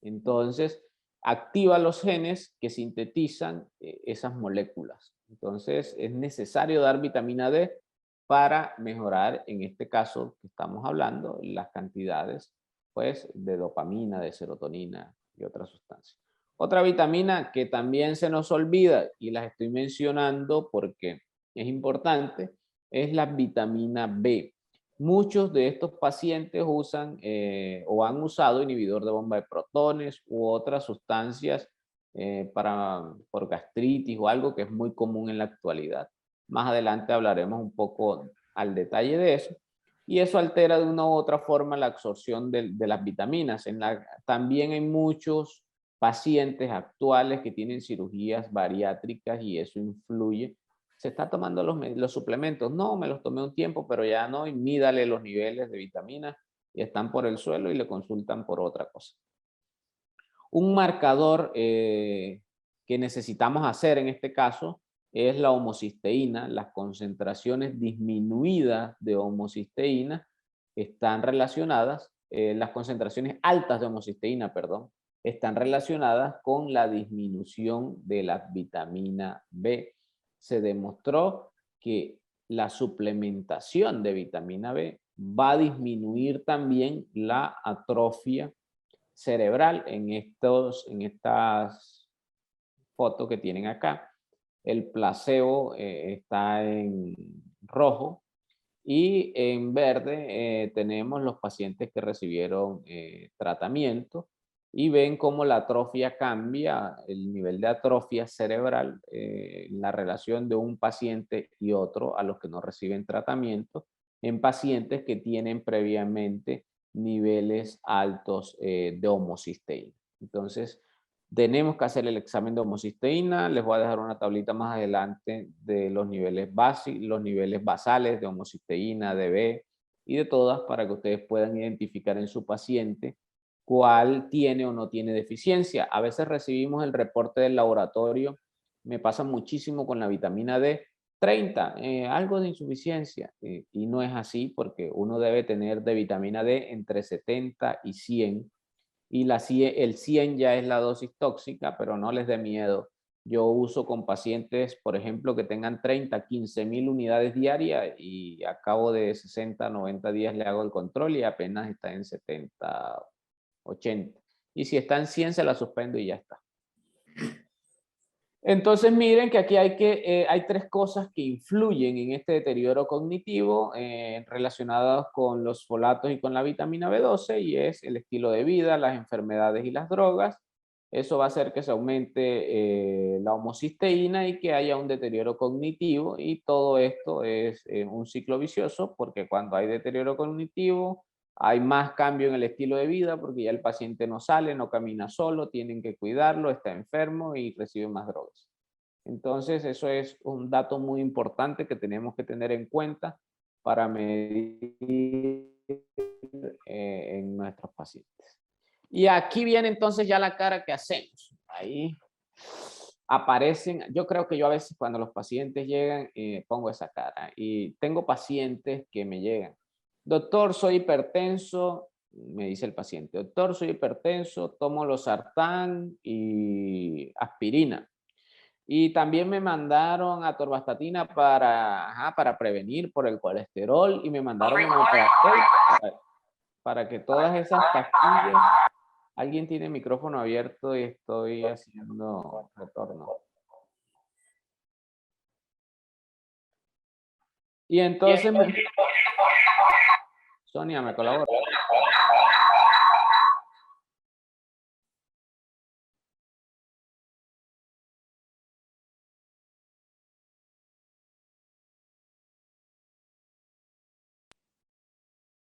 Entonces, activa los genes que sintetizan esas moléculas. Entonces, es necesario dar vitamina D para mejorar, en este caso que estamos hablando, las cantidades pues, de dopamina, de serotonina y otras sustancias. Otra vitamina que también se nos olvida y las estoy mencionando porque es importante, es la vitamina B. Muchos de estos pacientes usan o han usado inhibidor de bomba de protones u otras sustancias por gastritis o algo que es muy común en la actualidad. Más adelante hablaremos un poco al detalle de eso. Y eso altera de una u otra forma la absorción de las vitaminas. También hay muchos pacientes actuales que tienen cirugías bariátricas y eso influye. Se está tomando los suplementos. No, me los tomé un tiempo, pero ya no. Y mídale los niveles de vitaminas y están por el suelo y le consultan por otra cosa. Un marcador que necesitamos hacer en este caso es la homocisteína. Las concentraciones disminuidas de homocisteína están relacionadas, las concentraciones altas de homocisteína, perdón, están relacionadas con la disminución de la vitamina B. Se demostró que la suplementación de vitamina B va a disminuir también la atrofia cerebral en estas fotos que tienen acá. El placebo está en rojo y en verde tenemos los pacientes que recibieron tratamiento y ven cómo la atrofia cambia, el nivel de atrofia cerebral, la relación de un paciente y otro a los que no reciben tratamiento, en pacientes que tienen previamente niveles altos de homocisteína. Entonces, tenemos que hacer el examen de homocisteína. Les voy a dejar una tablita más adelante de los niveles los niveles basales de homocisteína, de B y de todas para que ustedes puedan identificar en su paciente cuál tiene o no tiene deficiencia. A veces recibimos el reporte del laboratorio, me pasa muchísimo con la vitamina D, 30, algo de insuficiencia, y no es así porque uno debe tener de vitamina D entre 70 y 100, y el 100 ya es la dosis tóxica, pero no les dé miedo. Yo uso con pacientes, por ejemplo, que tengan 30, 15.000 unidades diarias y a cabo de 60, 90 días le hago el control y apenas está en 70, 80. Y si está en 100 se la suspendo y ya está. Entonces miren que aquí hay tres cosas que influyen en este deterioro cognitivo relacionadas con los folatos y con la vitamina B12 y es el estilo de vida, las enfermedades y las drogas. Eso va a hacer que se aumente la homocisteína y que haya un deterioro cognitivo y todo esto es un ciclo vicioso porque cuando hay deterioro cognitivo hay más cambio en el estilo de vida porque ya el paciente no sale, no camina solo, tienen que cuidarlo, está enfermo y recibe más drogas. Entonces, eso es un dato muy importante que tenemos que tener en cuenta para medir en nuestros pacientes. Y aquí viene entonces ya la cara que hacemos. Ahí aparecen, yo creo que yo a veces cuando los pacientes llegan pongo esa cara y tengo pacientes que me llegan. Doctor, soy hipertenso, me dice el paciente. Doctor, soy hipertenso, tomo losartán y aspirina. Y también me mandaron atorvastatina para prevenir por el colesterol y me mandaron para que todas esas pastillas. Alguien tiene el micrófono abierto y estoy haciendo retorno. Y entonces, Sonia, ¿me colabora?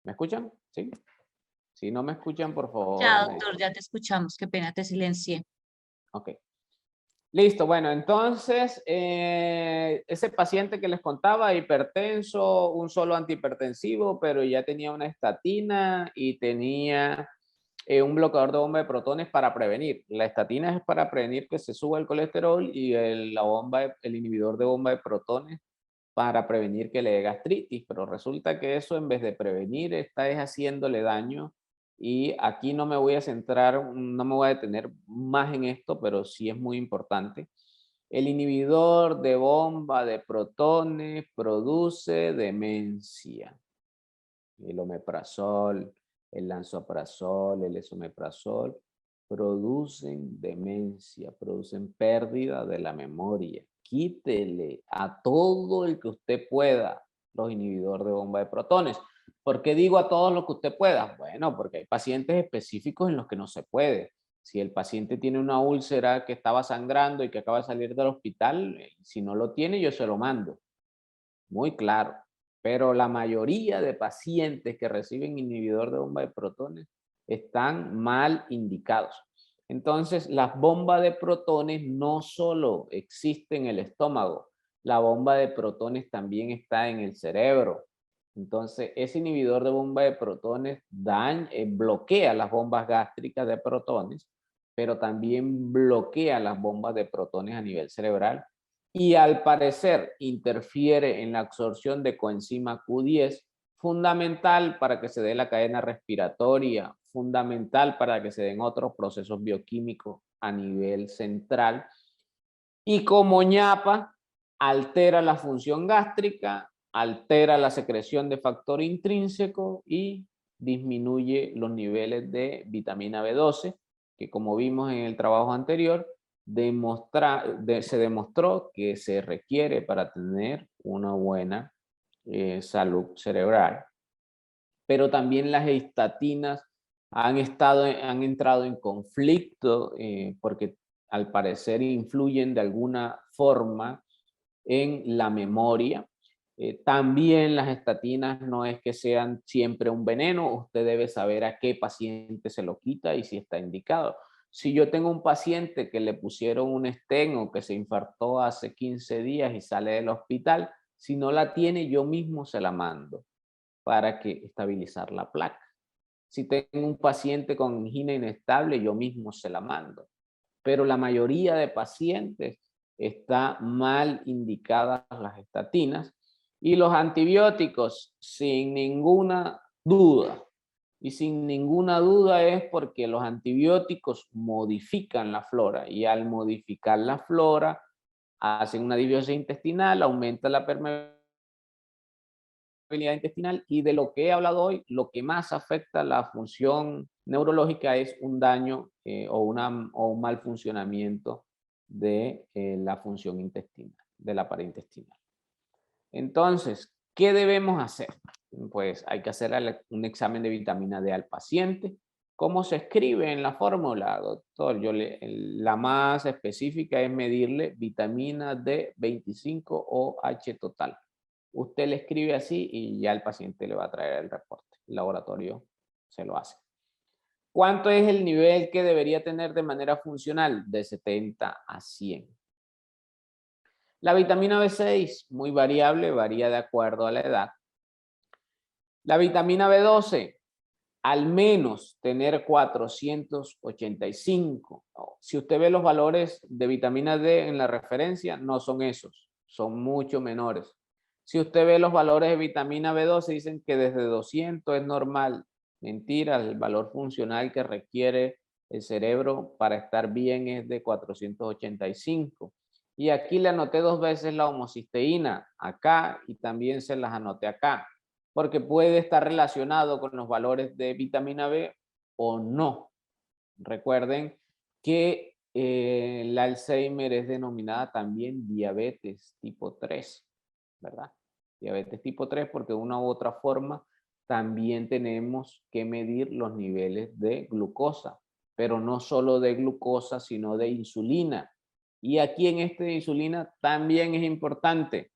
¿Me escuchan? ¿Sí? Si no me escuchan, por favor. Ya, doctor, ya te escuchamos. Qué pena, te silencié. Ok. Listo, bueno, entonces, ese paciente que les contaba, hipertenso, un solo antihipertensivo, pero ya tenía una estatina y tenía un bloqueador de bomba de protones para prevenir. La estatina es para prevenir que se suba el colesterol y el inhibidor de bomba de protones para prevenir que le dé gastritis, pero resulta que eso en vez de prevenir está haciéndole daño y aquí no me voy a centrar, no me voy a detener más en esto, pero sí es muy importante. El inhibidor de bomba de protones produce demencia. El omeprazol, el lansoprazol, el esomeprazol producen demencia, producen pérdida de la memoria. Quítele a todo el que usted pueda los inhibidores de bomba de protones. ¿Por qué digo a todos los que usted pueda? Bueno, porque hay pacientes específicos en los que no se puede. Si el paciente tiene una úlcera que estaba sangrando y que acaba de salir del hospital, si no lo tiene, yo se lo mando. Muy claro. Pero la mayoría de pacientes que reciben inhibidor de bomba de protones están mal indicados. Entonces, las bombas de protones no solo existen en el estómago, la bomba de protones también está en el cerebro. Entonces, ese inhibidor de bomba de protones bloquea las bombas gástricas de protones, pero también bloquea las bombas de protones a nivel cerebral y al parecer interfiere en la absorción de coenzima Q10, fundamental para que se dé la cadena respiratoria, fundamental para que se den otros procesos bioquímicos a nivel central. Y como ñapa, altera la función gástrica, altera la secreción de factor intrínseco y disminuye los niveles de vitamina B12, que como vimos en el trabajo anterior, se demostró que se requiere para tener una buena salud cerebral. Pero también las estatinas han entrado en conflicto porque al parecer influyen de alguna forma en la memoria. También las estatinas no es que sean siempre un veneno, usted debe saber a qué paciente se lo quita y si está indicado. Si yo tengo un paciente que le pusieron un stent o que se infartó hace 15 días y sale del hospital, si no la tiene, yo mismo se la mando para que estabilizar la placa. Si tengo un paciente con angina inestable, yo mismo se la mando. Pero la mayoría de pacientes está mal indicadas las estatinas y los antibióticos, sin ninguna duda, Y sin ninguna duda es porque los antibióticos modifican la flora y al modificar la flora hacen una disbiosis intestinal, aumenta la permeabilidad intestinal y de lo que he hablado hoy, lo que más afecta la función neurológica es un daño o un mal funcionamiento de la función intestinal, de la pared intestinal. Entonces, ¿qué debemos hacer? Pues hay que hacer un examen de vitamina D al paciente. ¿Cómo se escribe en la fórmula, doctor? La más específica es medirle vitamina D 25 OH total. Usted le escribe así y ya el paciente le va a traer el reporte. El laboratorio se lo hace. ¿Cuánto es el nivel que debería tener de manera funcional? De 70 a 100. La vitamina B6, muy variable, varía de acuerdo a la edad. La vitamina B12, al menos tener 485. Si usted ve los valores de vitamina D en la referencia, no son esos, son mucho menores. Si usted ve los valores de vitamina B12, dicen que desde 200 es normal. Mentira, el valor funcional que requiere el cerebro para estar bien es de 485. Y aquí le anoté 2 veces la homocisteína, acá, y también se las anoté acá, porque puede estar relacionado con los valores de vitamina B o no. Recuerden que el Alzheimer es denominada también diabetes tipo 3, ¿verdad? Diabetes tipo 3 porque de una u otra forma también tenemos que medir los niveles de glucosa, pero no solo de glucosa, sino de insulina. Y aquí en este de insulina también es importante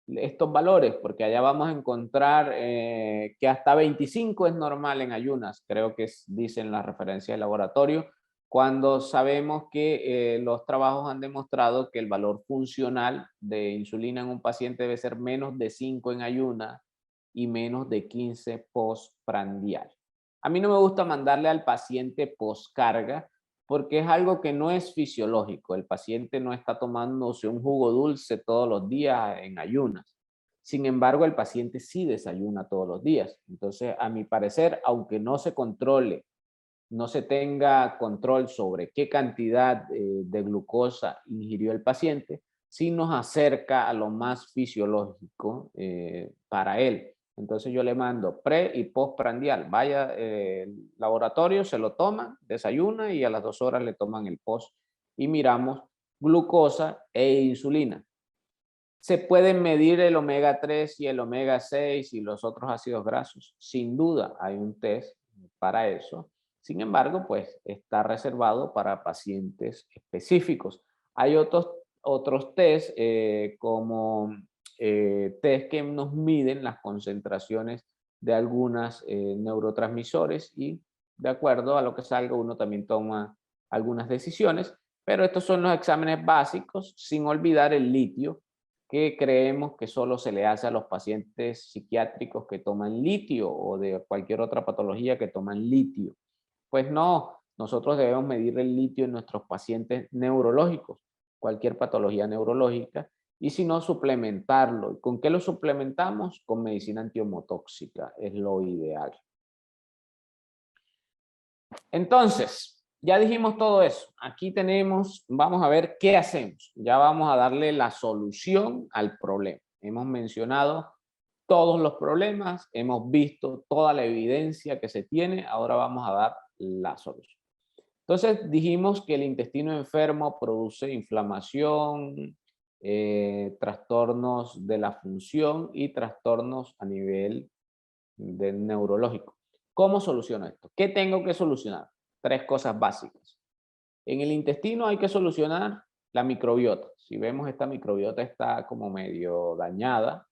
estos valores, porque allá vamos a encontrar que hasta 25 es normal en ayunas, creo que dicen las referencias de laboratorio, cuando sabemos que los trabajos han demostrado que el valor funcional de insulina en un paciente debe ser menos de 5 en ayunas y menos de 15 postprandial. A mí no me gusta mandarle al paciente postcarga, porque es algo que no es fisiológico. El paciente no está tomándose un jugo dulce todos los días en ayunas. Sin embargo, el paciente sí desayuna todos los días. Entonces, a mi parecer, aunque no se controle, no se tenga control sobre qué cantidad de glucosa ingirió el paciente, sí nos acerca a lo más fisiológico para él. Entonces yo le mando pre y postprandial. Vaya al laboratorio, se lo toma, desayuna y a las 2 horas le toman el post y miramos glucosa e insulina. Se pueden medir el omega 3 y el omega 6 y los otros ácidos grasos. Sin duda hay un test para eso. Sin embargo, pues está reservado para pacientes específicos. Hay otros test como test que nos miden las concentraciones de algunos neurotransmisores y de acuerdo a lo que salga uno también toma algunas decisiones, pero estos son los exámenes básicos sin olvidar el litio que creemos que solo se le hace a los pacientes psiquiátricos que toman litio o de cualquier otra patología que toman litio. Pues no, nosotros debemos medir el litio en nuestros pacientes neurológicos, cualquier patología neurológica, y si no, suplementarlo. ¿Con qué lo suplementamos? Con medicina antiehomotóxica, es lo ideal. Entonces, ya dijimos todo eso. Aquí tenemos, vamos a ver qué hacemos. Ya vamos a darle la solución al problema. Hemos mencionado todos los problemas, hemos visto toda la evidencia que se tiene, ahora vamos a dar la solución. Entonces dijimos que el intestino enfermo produce inflamación, trastornos de la función y trastornos a nivel neurológico. ¿Cómo soluciono esto? ¿Qué tengo que solucionar? 3 cosas básicas. En el intestino hay que solucionar la microbiota. Si vemos, esta microbiota está como medio dañada.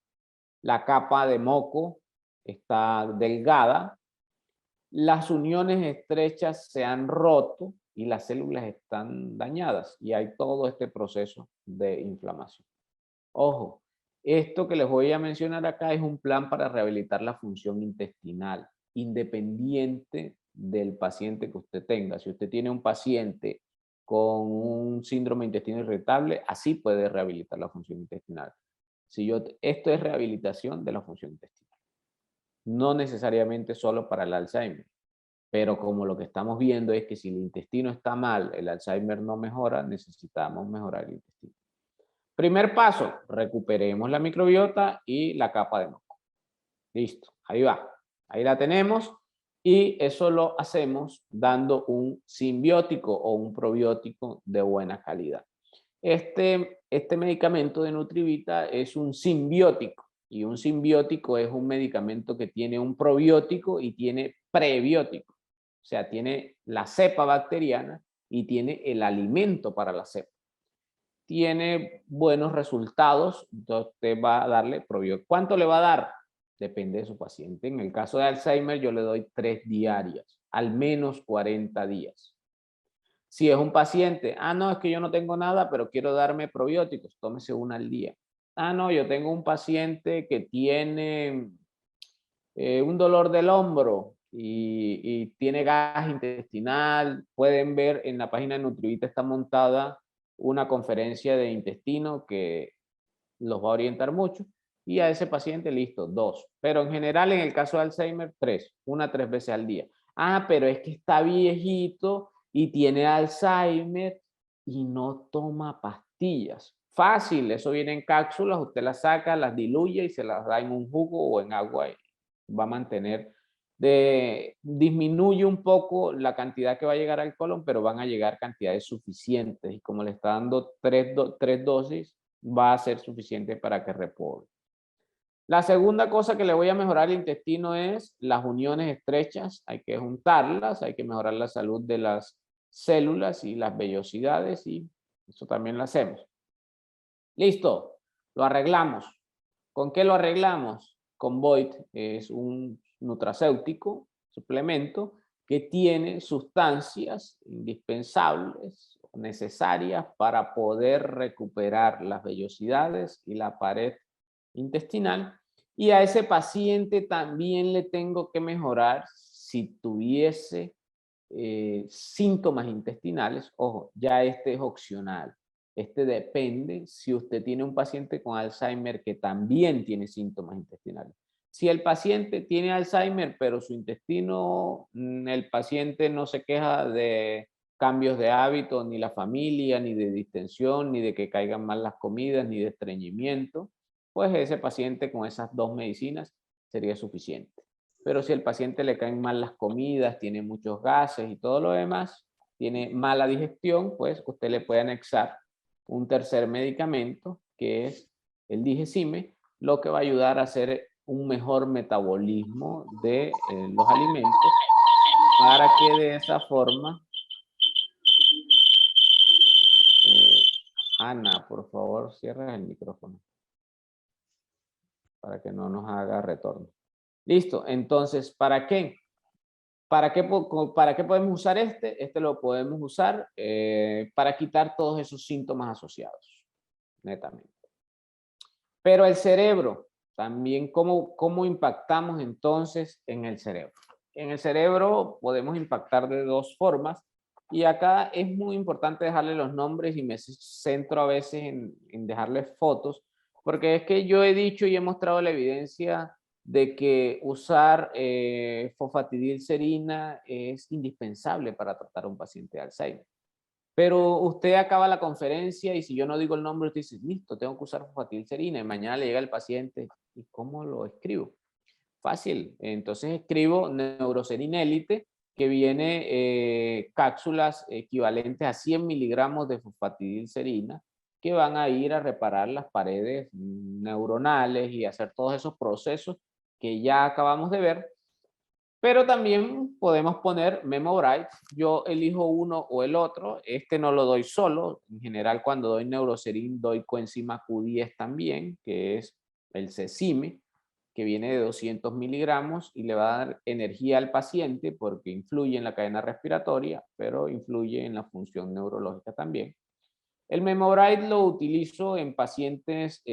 La capa de moco está delgada. Las uniones estrechas se han roto y las células están dañadas. Y hay todo este proceso de inflamación. Ojo, esto que les voy a mencionar acá es un plan para rehabilitar la función intestinal, independiente del paciente que usted tenga. Si usted tiene un paciente con un síndrome de intestino irritable, así puede rehabilitar la función intestinal. Esto es rehabilitación de la función intestinal. no necesariamente solo para el Alzheimer. Pero como lo que estamos viendo es que si el intestino está mal, el Alzheimer no mejora, necesitamos mejorar el intestino. Primer paso, recuperemos la microbiota y la capa de moco. Listo, ahí va. Ahí la tenemos y eso lo hacemos dando un simbiótico o un probiótico de buena calidad. Este medicamento de Nutrivita es un simbiótico y un simbiótico es un medicamento que tiene un probiótico y tiene prebiótico. O sea, tiene la cepa bacteriana y tiene el alimento para la cepa. Tiene buenos resultados, entonces usted va a darle probiótico. ¿Cuánto le va a dar? Depende de su paciente. En el caso de Alzheimer yo le doy 3 diarias, al menos 40 días. Si es un paciente, no, es que yo no tengo nada, pero quiero darme probióticos, tómese una al día. No, yo tengo un paciente que tiene un dolor del hombro y tiene gas intestinal. Pueden ver en la página de Nutrivita está montada una conferencia de intestino que los va a orientar mucho. Y a ese paciente, listo, 2. Pero en general, en el caso de Alzheimer, 3. 3 veces al día. Pero es que está viejito y tiene Alzheimer y no toma pastillas. Fácil, eso viene en cápsulas, usted las saca, las diluye y se las da en un jugo o en agua y va a mantener, disminuye un poco la cantidad que va a llegar al colon, pero van a llegar cantidades suficientes y como le está dando 3 dosis, va a ser suficiente para que repobre. La segunda cosa que le voy a mejorar al intestino es las uniones estrechas. Hay que juntarlas, hay que mejorar la salud de las células y las vellosidades y eso también lo hacemos. Listo, lo arreglamos. ¿Con qué lo arreglamos? Con Void, es un nutracéutico, suplemento, que tiene sustancias indispensables, necesarias para poder recuperar las vellosidades y la pared intestinal. Y a ese paciente también le tengo que mejorar si tuviese síntomas intestinales. Ojo, ya este es opcional. Este depende si usted tiene un paciente con Alzheimer que también tiene síntomas intestinales. Si el paciente tiene Alzheimer, pero su intestino, el paciente no se queja de cambios de hábito, ni la familia, ni de distensión, ni de que caigan mal las comidas, ni de estreñimiento, pues ese paciente con esas 2 medicinas sería suficiente. Pero si al paciente le caen mal las comidas, tiene muchos gases y todo lo demás, tiene mala digestión, pues usted le puede anexar un tercer medicamento que es el Digesime, lo que va a ayudar a hacer un mejor metabolismo de los alimentos para que de esa forma, Ana, por favor, cierra el micrófono para que no nos haga retorno. Listo, entonces, ¿para qué? ¿Para qué podemos usar este? Este lo podemos usar para quitar todos esos síntomas asociados, netamente. Pero el cerebro, también, ¿cómo impactamos entonces en el cerebro? En el cerebro podemos impactar de 2 formas y acá es muy importante dejarle los nombres y me centro a veces en dejarles fotos, porque es que yo he dicho y he mostrado la evidencia de que usar fosfatidilcerina es indispensable para tratar a un paciente de Alzheimer. Pero usted acaba la conferencia y si yo no digo el nombre, usted dice, listo, tengo que usar fosfatidilcerina y mañana le llega el paciente. ¿Y cómo lo escribo? Fácil. Entonces escribo Neurocerin Elite, que viene cápsulas equivalentes a 100 miligramos de fosfatidilcerina, que van a ir a reparar las paredes neuronales y hacer todos esos procesos que ya acabamos de ver. Pero también podemos poner Memobrite. Yo elijo uno o el otro. Este no lo doy solo. En general, cuando doy Neurocerin, doy coenzima Q10 también, que es el Cecime, que viene de 200 miligramos y le va a dar energía al paciente porque influye en la cadena respiratoria, pero influye en la función neurológica también. El Memobrite lo utilizo en pacientes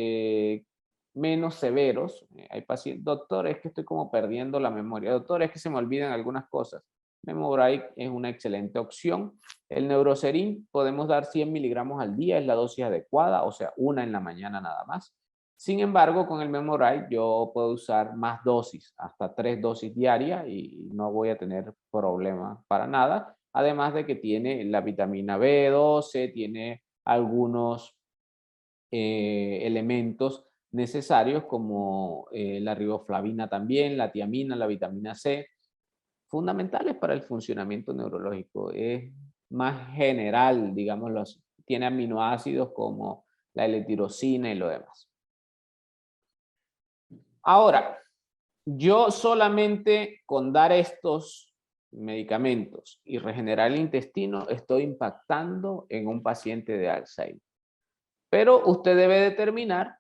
menos severos. Hay pacientes, doctor, es que estoy como perdiendo la memoria. Doctor, es que se me olvidan algunas cosas. Memobrite es una excelente opción. El Neurocerin podemos dar 100 miligramos al día, es la dosis adecuada, o sea, una en la mañana nada más. Sin embargo, con el Memory yo puedo usar más dosis, hasta 3 dosis diarias y no voy a tener problema para nada. Además de que tiene la vitamina B12, tiene algunos elementos necesarios como la riboflavina también, la tiamina, la vitamina C, fundamentales para el funcionamiento neurológico. Es más general, digámoslo así. Tiene aminoácidos como la L-tirosina y lo demás. Ahora, yo solamente con dar estos medicamentos y regenerar el intestino estoy impactando en un paciente de Alzheimer. Pero usted debe determinar,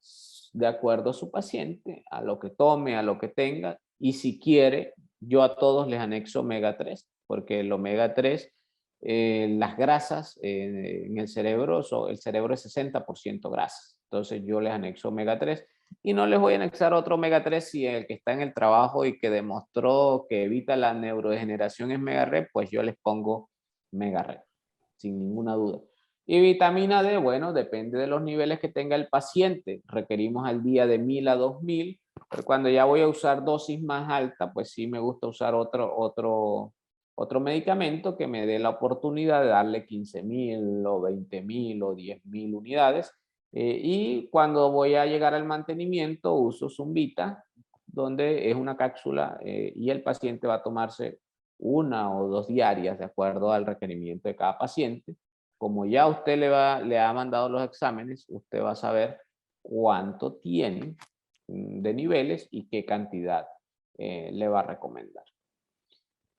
de acuerdo a su paciente, a lo que tome, a lo que tenga, y si quiere, yo a todos les anexo omega 3, porque el omega 3, las grasas en el cerebro, el cerebro es 60% grasas. Entonces yo les anexo omega 3 y no les voy a anexar otro omega 3 si el que está en el trabajo y que demostró que evita la neurodegeneración es Megared, pues yo les pongo Megared, sin ninguna duda. Y vitamina D, bueno, depende de los niveles que tenga el paciente. Requerimos al día de 1000 a 2000, pero cuando ya voy a usar dosis más alta, pues sí me gusta usar otro medicamento que me dé la oportunidad de darle 15.000 o 20.000 o 10.000 unidades. Y cuando voy a llegar al mantenimiento, uso Zumbita, donde es una cápsula y el paciente va a tomarse 1 o 2 diarias de acuerdo al requerimiento de cada paciente. Como ya usted le ha mandado los exámenes, usted va a saber cuánto tiene de niveles y qué cantidad le va a recomendar.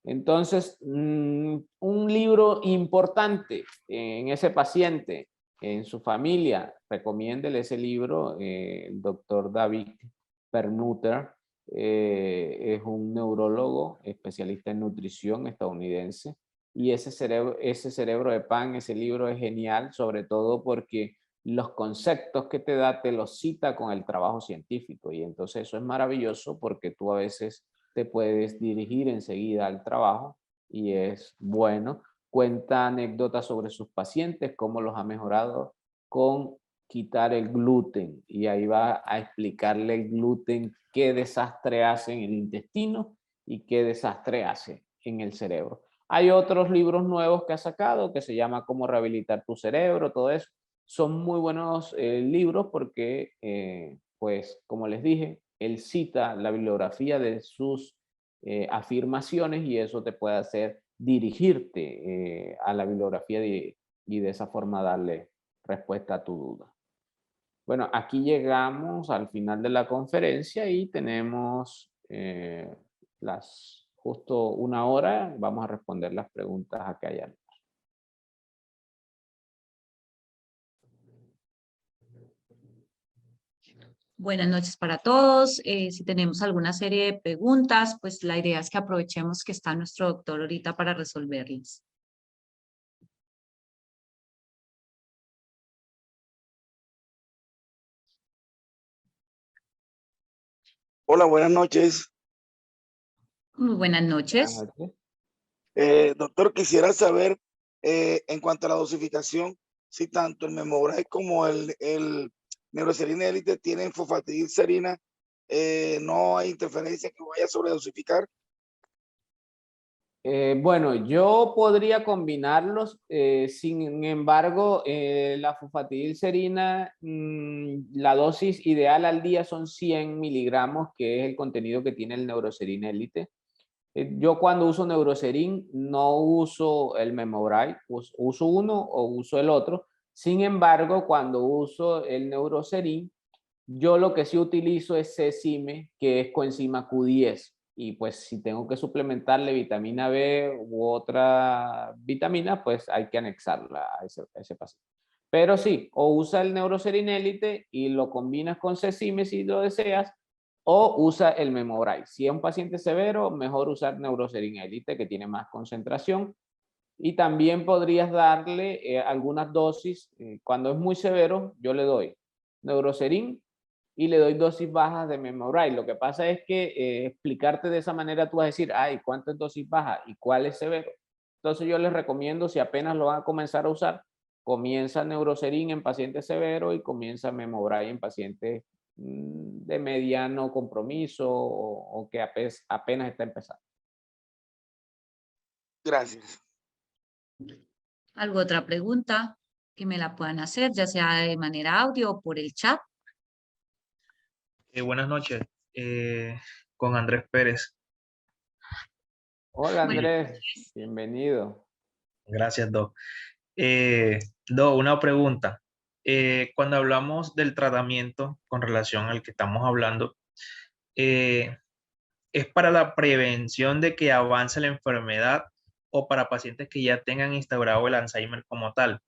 Entonces, un libro importante en ese paciente, en su familia, recomiéndele ese libro, el doctor David Perlmutter, es un neurólogo especialista en nutrición estadounidense, y ese cerebro de pan, ese libro es genial, sobre todo porque los conceptos que te da te los cita con el trabajo científico, y entonces eso es maravilloso porque tú a veces te puedes dirigir enseguida al trabajo y es bueno. Cuenta anécdotas sobre sus pacientes, cómo los ha mejorado con quitar el gluten, y ahí va a explicarle el gluten qué desastre hace en el intestino y qué desastre hace en el cerebro. Hay otros libros nuevos que ha sacado que se llama Cómo rehabilitar tu cerebro, todo eso. Son muy buenos libros porque, pues, como les dije, él cita la bibliografía de sus afirmaciones y eso te puede hacer dirigirte a la bibliografía y de esa forma darle respuesta a tu duda. Bueno, aquí llegamos al final de la conferencia y tenemos justo 1 hora. Vamos a responder las preguntas que hayan. Buenas noches para todos. Si tenemos alguna serie de preguntas, pues la idea es que aprovechemos que está nuestro doctor ahorita para resolverlas. Hola, buenas noches. Muy buenas Buenas noches. noches. Doctor, quisiera saber en cuanto a la dosificación, si tanto el Memobrite como el Neuroserina Elite tienen fosfatidilcerina, no hay interferencia que vaya a sobredosificar. Bueno, yo podría combinarlos, sin embargo, la fosfatidilcerina, la dosis ideal al día son 100 miligramos, que es el contenido que tiene el Neuroserina Elite. Yo cuando uso Neuroserin no uso el Memobrite, uso uno o uso el otro. Sin embargo, cuando uso el Neuroserin, yo lo que sí utilizo es C-Cime, que es coenzima Q10. Y pues si tengo que suplementarle vitamina B u otra vitamina, pues hay que anexarla a ese paciente. Pero sí, o usa el Neuroserin Elite y lo combinas con C-Cime si lo deseas, o usa el Memobrite. Si es un paciente severo, mejor usar Neuroserin Elite, que tiene más concentración. Y también podrías darle algunas dosis. Cuando es muy severo, yo le doy Neuroserin y le doy dosis bajas de Memobrite. Lo que pasa es que explicarte de esa manera, tú vas a decir, ay, ¿cuánto es dosis baja y cuál es severo? Entonces yo les recomiendo, si apenas lo van a comenzar a usar, comienza Neuroserin en pacientes severos y comienza Memobrite en pacientes de mediano compromiso o que apenas está empezando. Gracias. ¿Alguna otra pregunta que me la puedan hacer, ya sea de manera audio o por el chat? Buenas noches, con Andrés Pérez. Hola Bueno, Andrés, bienvenido. Gracias, Doc. Doc, una pregunta. Cuando hablamos del tratamiento con relación al que estamos hablando, ¿es para la prevención de que avance la enfermedad o para pacientes que ya tengan instaurado el Alzheimer como tal?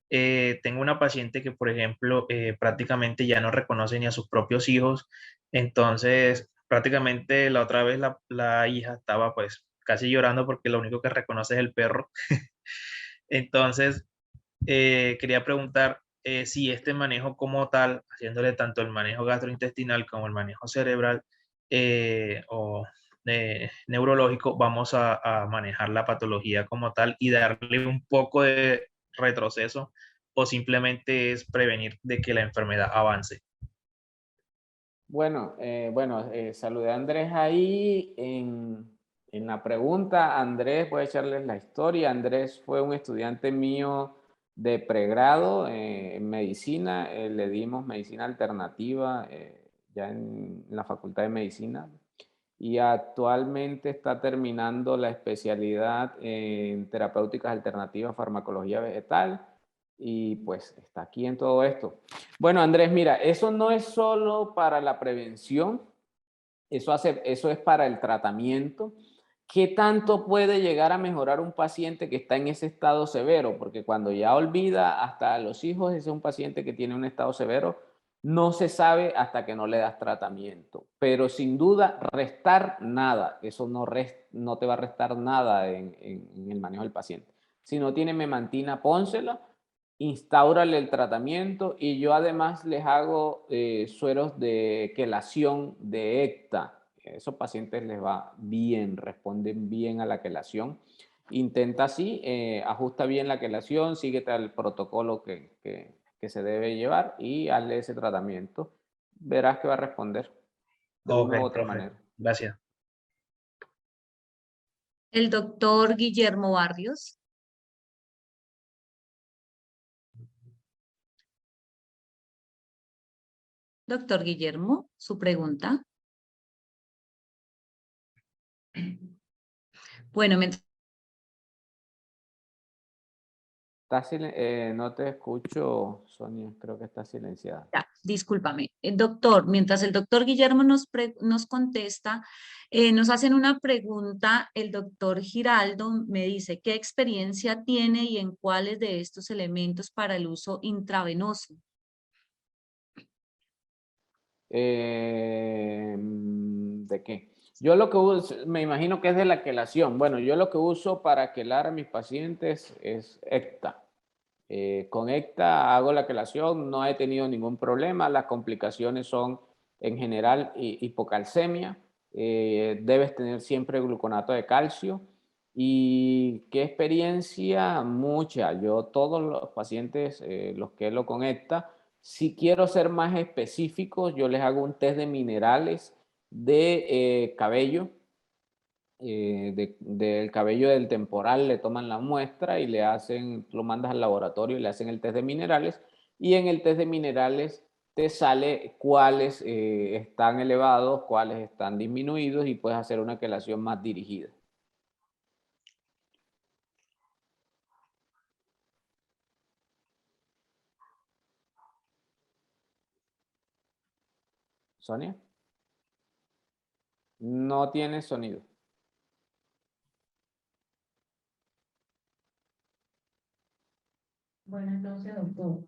Tengo una paciente que, por ejemplo, prácticamente ya no reconoce ni a sus propios hijos, entonces prácticamente la otra vez la hija estaba pues casi llorando porque lo único que reconoce es el perro. Entonces, quería preguntar si este manejo como tal, haciéndole tanto el manejo gastrointestinal como el manejo cerebral o neurológico, vamos a manejar la patología como tal y darle un poco de retroceso o simplemente es prevenir de que la enfermedad avance. Bueno, saludé a Andrés ahí en la pregunta. Andrés, voy a echarles la historia. Andrés fue un estudiante mío de pregrado en medicina. Le dimos medicina alternativa ya en la Facultad de Medicina y actualmente está terminando la especialidad en terapéuticas alternativas, farmacología vegetal y pues está aquí en todo esto. Bueno, Andrés, mira, eso no es solo para la prevención, eso es para el tratamiento. ¿Qué tanto puede llegar a mejorar un paciente que está en ese estado severo? Porque cuando ya olvida hasta a los hijos, ese es un paciente que tiene un estado severo, no se sabe hasta que no le das tratamiento. Pero sin duda, restar nada, eso no te va a restar nada en el manejo del paciente. Si no tiene memantina, pónsela, instáurale el tratamiento y yo además les hago sueros de quelación de ECTA. Esos pacientes les va bien, responden bien a la quelación. Intenta así, ajusta bien la quelación, síguete al protocolo que se debe llevar y hazle ese tratamiento. Verás que va a responder de Ok, una u otra profe, manera. gracias. El doctor Guillermo Barrios. Doctor Guillermo, su pregunta. Bueno, No te escucho, Sonia, creo que está silenciada. discúlpame. Doctor, mientras el doctor Guillermo nos contesta, nos hacen una pregunta. El doctor Giraldo me dice, ¿qué experiencia tiene y en cuáles de estos elementos para el uso intravenoso? ¿De qué? Yo lo que uso, me imagino que es de la quelación. Bueno, yo lo que uso para quelar a mis pacientes es ECTA. Con ECTA hago la quelación, no he tenido ningún problema. Las complicaciones son en general hipocalcemia. Debes tener siempre gluconato de calcio. ¿Y qué experiencia? Mucha. Yo todos los pacientes los quelo con ECTA. Si quiero ser más específico, yo les hago un test de minerales de cabello, del cabello del temporal, le toman la muestra y le hacen, lo mandas al laboratorio y le hacen el test de minerales y en el test de minerales te sale cuáles están elevados, cuáles están disminuidos y puedes hacer una quelación más dirigida. Sonia, no tiene sonido. Bueno, entonces, doctor,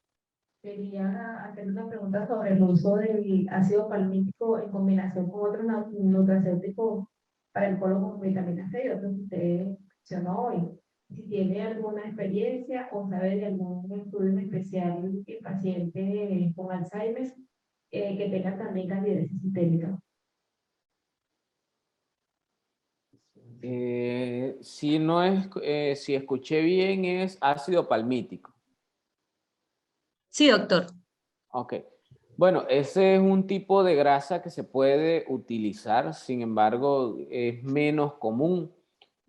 quería hacer una pregunta sobre el uso del ácido palmítico en combinación con otros nutracéuticos para el colon con vitamina C y otros que usted mencionó hoy. Si tiene alguna experiencia o sabe de algún estudio en especial en paciente con Alzheimer que tenga también candidiasis sistémica. Si no es, si escuché bien, es ácido palmítico. Sí, doctor. Ok. Bueno, ese es un tipo de grasa que se puede utilizar, sin embargo, es menos común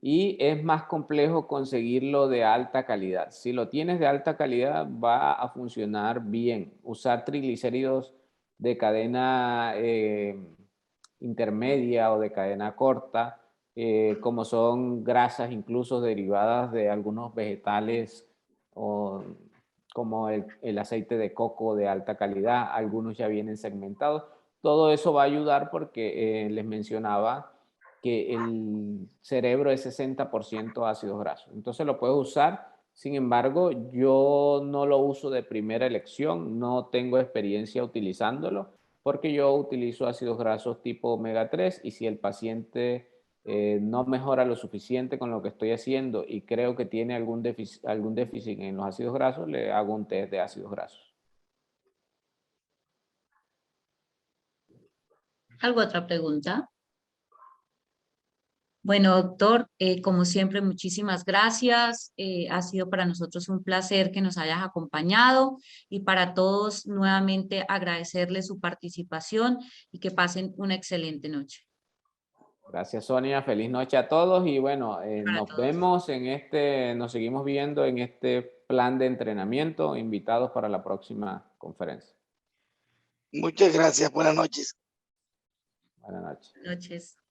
y es más complejo conseguirlo de alta calidad. Si lo tienes de alta calidad, va a funcionar bien. Usar triglicéridos de cadena intermedia o de cadena corta, como son grasas incluso derivadas de algunos vegetales o como el aceite de coco de alta calidad, algunos ya vienen segmentados. Todo eso va a ayudar porque les mencionaba que el cerebro es 60% ácidos grasos. Entonces lo puedes usar, sin embargo, yo no lo uso de primera elección, no tengo experiencia utilizándolo, porque yo utilizo ácidos grasos tipo omega 3 y si el paciente no mejora lo suficiente con lo que estoy haciendo y creo que tiene algún déficit en los ácidos grasos, le hago un test de ácidos grasos. ¿Alguna otra pregunta? Bueno, doctor, como siempre, muchísimas gracias. Ha sido para nosotros un placer que nos hayas acompañado y para todos nuevamente agradecerle su participación y que pasen una excelente noche. Gracias, Sonia. Feliz noche a todos y bueno, Para nos todos. vemos nos seguimos viendo en este plan de entrenamiento, invitados para la próxima conferencia. Muchas gracias. Buenas noches. Buenas noches. Buenas noches.